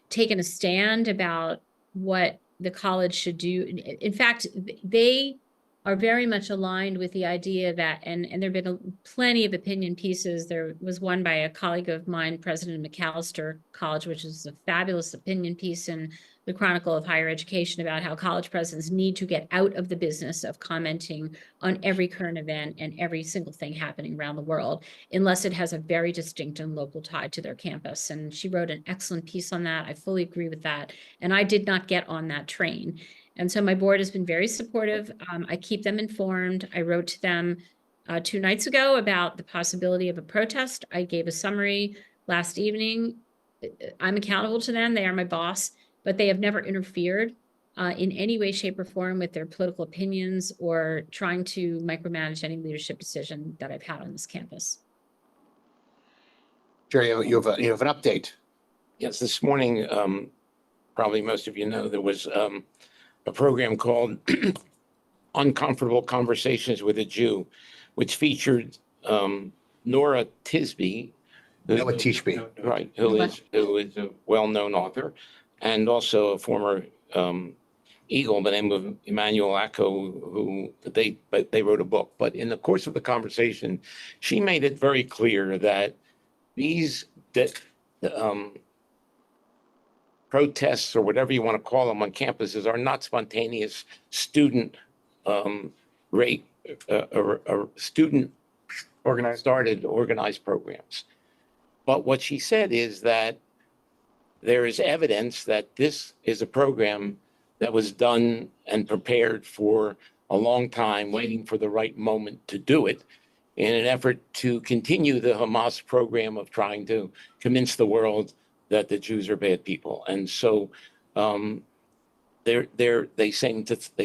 taken a stand about what the college should do. In fact, they are very much aligned with the idea that, and there have been plenty of opinion pieces. There was one by a colleague of mine, President of Macalester College, which is a fabulous opinion piece in the Chronicle of Higher Education about how college presidents need to get out of the business of commenting on every current event and every single thing happening around the world, unless it has a very distinct and local tie to their campus. And she wrote an excellent piece on that. I fully agree with that. And I did not get on that train. And so my board has been very supportive. I keep them informed. I wrote to them 2 nights ago about the possibility of a protest. I gave a summary last evening. I'm accountable to them. They are my boss. But they have never interfered in any way, shape, or form with their political opinions or trying to micromanage any leadership decision that I've had on this campus. Jerry, you have an update. Yes, this morning, probably most of you know, there was a program called Uncomfortable Conversations with a Jew, which featured Nora Tisby. Noah Tishby. Right, who is a well-known author, and also a former Eagle by the name of Emmanuel Acko, who they wrote a book. But in the course of the conversation, she made it very clear that protests or whatever you want to call them on campuses are not spontaneous student rate or student organized programs. But what she said is that there is evidence that this is a program that was done and prepared for a long time, waiting for the right moment to do it in an effort to continue the Hamas program of trying to convince the world that the Jews are bad people. And so they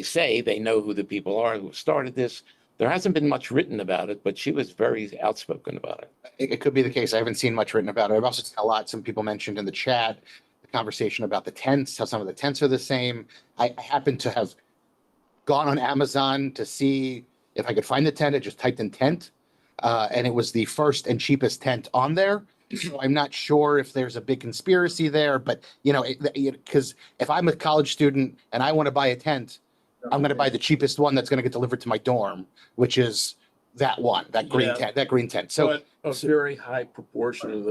say they know who the people are who started this. There hasn't been much written about it, but she was very outspoken about it. It could be the case. I haven't seen much written about it. I've also seen a lot, some people mentioned in the chat, the conversation about the tents, how some of the tents are the same. I happen to have gone on Amazon to see if I could find the tent. I just typed in tent, and it was the first and cheapest tent on there. So I'm not sure if there's a big conspiracy there, but because if I'm a college student and I want to buy a tent, I'm going to buy the cheapest one that's going to get delivered to my dorm, which is that one, that green tent. So But a very high proportion of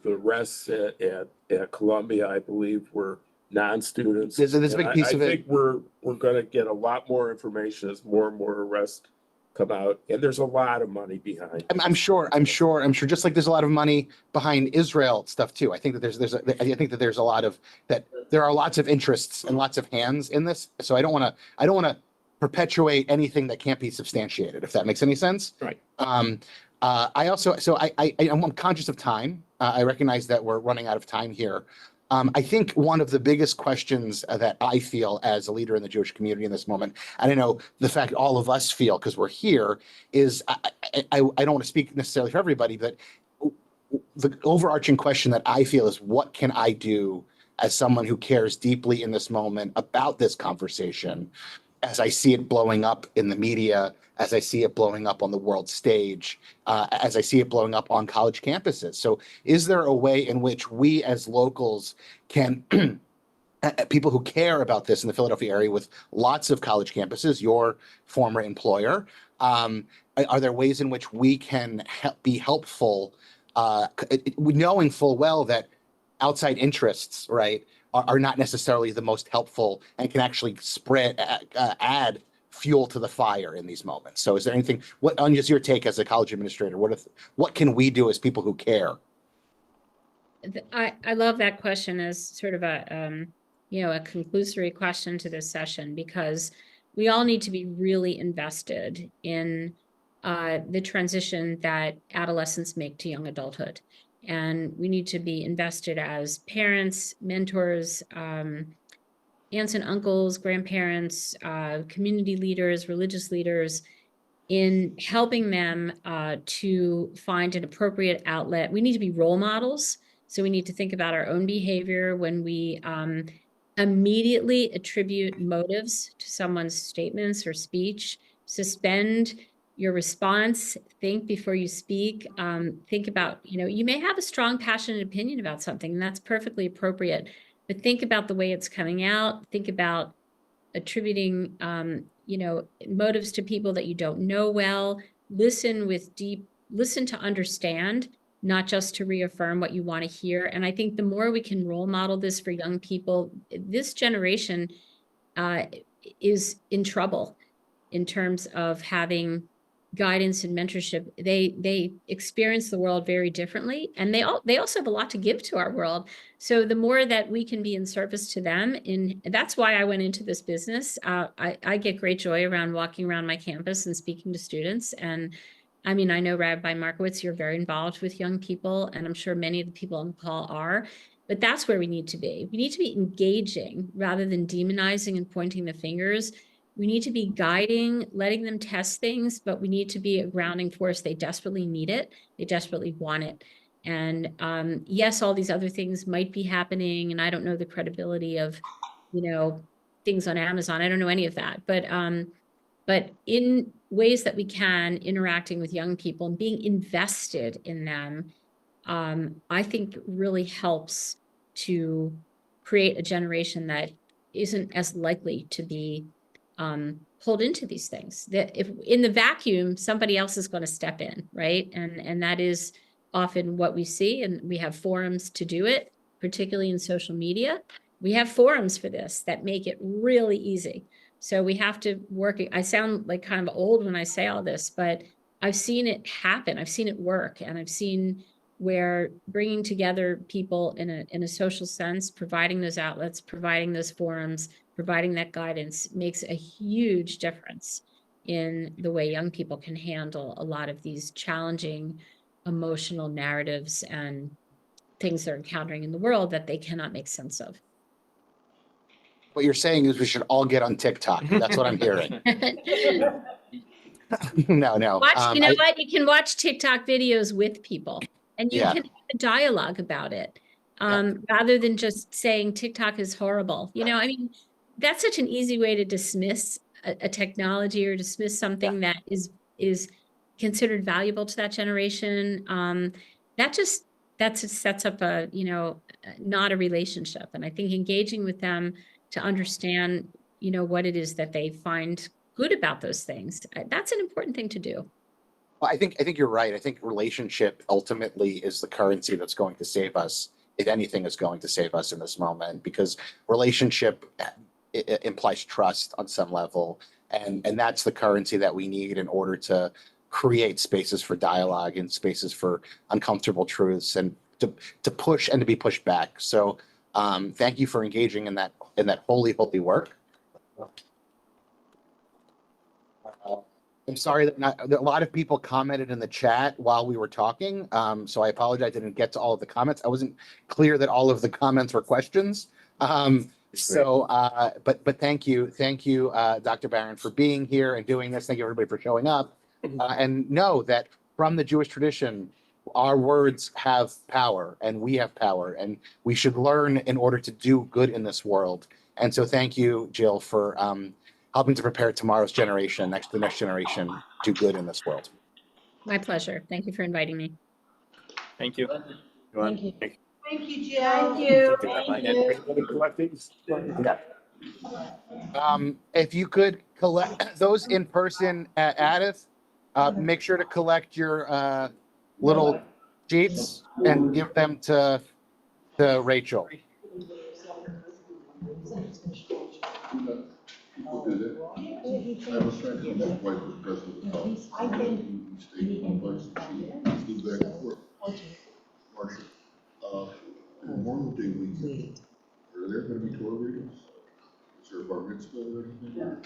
the rest at Columbia, I believe, were non-students. There's a big And piece of I it. think we're going to get a lot more information as more and more arrests come out, and there's a lot of money behind. I'm sure. Just like there's a lot of money behind Israel stuff too. I think that there's a lot of that. There are lots of interests and lots of hands in this. So I don't want to perpetuate anything that can't be substantiated, if that makes any sense. Right. I'm conscious of time. I recognize that we're running out of time here. I think one of the biggest questions that I feel as a leader in the Jewish community in this moment, and I know the fact all of us feel because we're here, is I don't want to speak necessarily for everybody, but the overarching question that I feel is, what can I do as someone who cares deeply in this moment about this conversation, as I see it blowing up in the media, as I see it blowing up on the world stage, as I see it blowing up on college campuses. So is there a way in which we as locals can, people who care about this in the Philadelphia area with lots of college campuses, your former employer, are there ways in which we can be helpful, knowing full well that outside interests, right, are not necessarily the most helpful and can actually add fuel to the fire in these moments. So is there anything, what on just your take as a college administrator, what can we do as people who care? I love that question as sort of a conclusory question to this session, because we all need to be really invested in the transition that adolescents make to young adulthood. And we need to be invested as parents, mentors, aunts and uncles, grandparents, community leaders, religious leaders, in helping them to find an appropriate outlet. We need to be role models. So we need to think about our own behavior when we immediately attribute motives to someone's statements or speech. Suspend your response, think before you speak, think about, you may have a strong, passionate opinion about something, and that's perfectly appropriate, but think about the way it's coming out. Think about attributing, motives to people that you don't know well. Listen to understand, not just to reaffirm what you want to hear. And I think the more we can role model this for young people, this generation is in trouble in terms of having guidance and mentorship. They experience the world very differently, and they also have a lot to give to our world. So the more that we can be in service to them, that's why I went into this business. I get great joy around walking around my campus and speaking to students. And I mean, I know Rabbi Markowitz, you're very involved with young people, and I'm sure many of the people on the call are, but that's where we need to be. We need to be engaging rather than demonizing and pointing the fingers. We need to be guiding, letting them test things, but we need to be a grounding force. They desperately need it. They desperately want it. And yes, all these other things might be happening, and I don't know the credibility of, things on Amazon. I don't know any of that, but in ways that we can, interacting with young people and being invested in them, I think really helps to create a generation that isn't as likely to be pulled into these things. That if in the vacuum, somebody else is going to step in, right? And that is often what we see, and we have forums to do it. particularly in social media. We have forums for this that make it really easy. So we have to work. I sound like kind of old when I say all this, but I've seen it happen. I've seen it work, and I've seen where bringing together people in a social sense, providing those outlets, providing those forums, providing that guidance makes a huge difference in the way young people can handle a lot of these challenging emotional narratives and things they're encountering in the world that they cannot make sense of. What you're saying is we should all get on TikTok. That's what I'm hearing. No. Watch, you know what? You can watch TikTok videos with people, and you Yeah. can have a dialogue about it, rather than just saying TikTok is horrible. You know, I mean, that's such an easy way to dismiss a technology or dismiss something that is considered valuable to that generation. That just sets up a, you know, not a relationship. And I think engaging with them to understand, you know, what it is that they find good about those things, that's an important thing to do. Well, I think you're right. I think relationship ultimately is the currency that's going to save us, if anything is going to save us in this moment, because relationship it implies trust on some level, and that's the currency that we need in order to create spaces for dialogue and spaces for uncomfortable truths and to push and to be pushed back. So thank you for engaging in that holy work. I'm sorry that a lot of people commented in the chat while we were talking. So I apologize. I didn't get to all of the comments. I wasn't clear that all of the comments were questions. But thank you, Dr. Barron, for being here and doing this. Thank you everybody for showing up. And know that from the Jewish tradition, our words have power, and we have power, and we should learn in order to do good in this world. And so thank you, Jill, for helping to prepare tomorrow's generation, the next generation, do good in this world. My pleasure. Thank you for inviting me. Thank you. Thank you. Thank you, Jill. Thank you. If you could collect those in person at Addis, make sure to collect your little sheets and give them to Rachel. We'll do that. I was trying to, my wife was president of the college. I think He stayed in one place and she flew back and forth. Marcia, Memorial Day weekend, are there gonna be Torah readings? Is there a bar mitzvah or anything?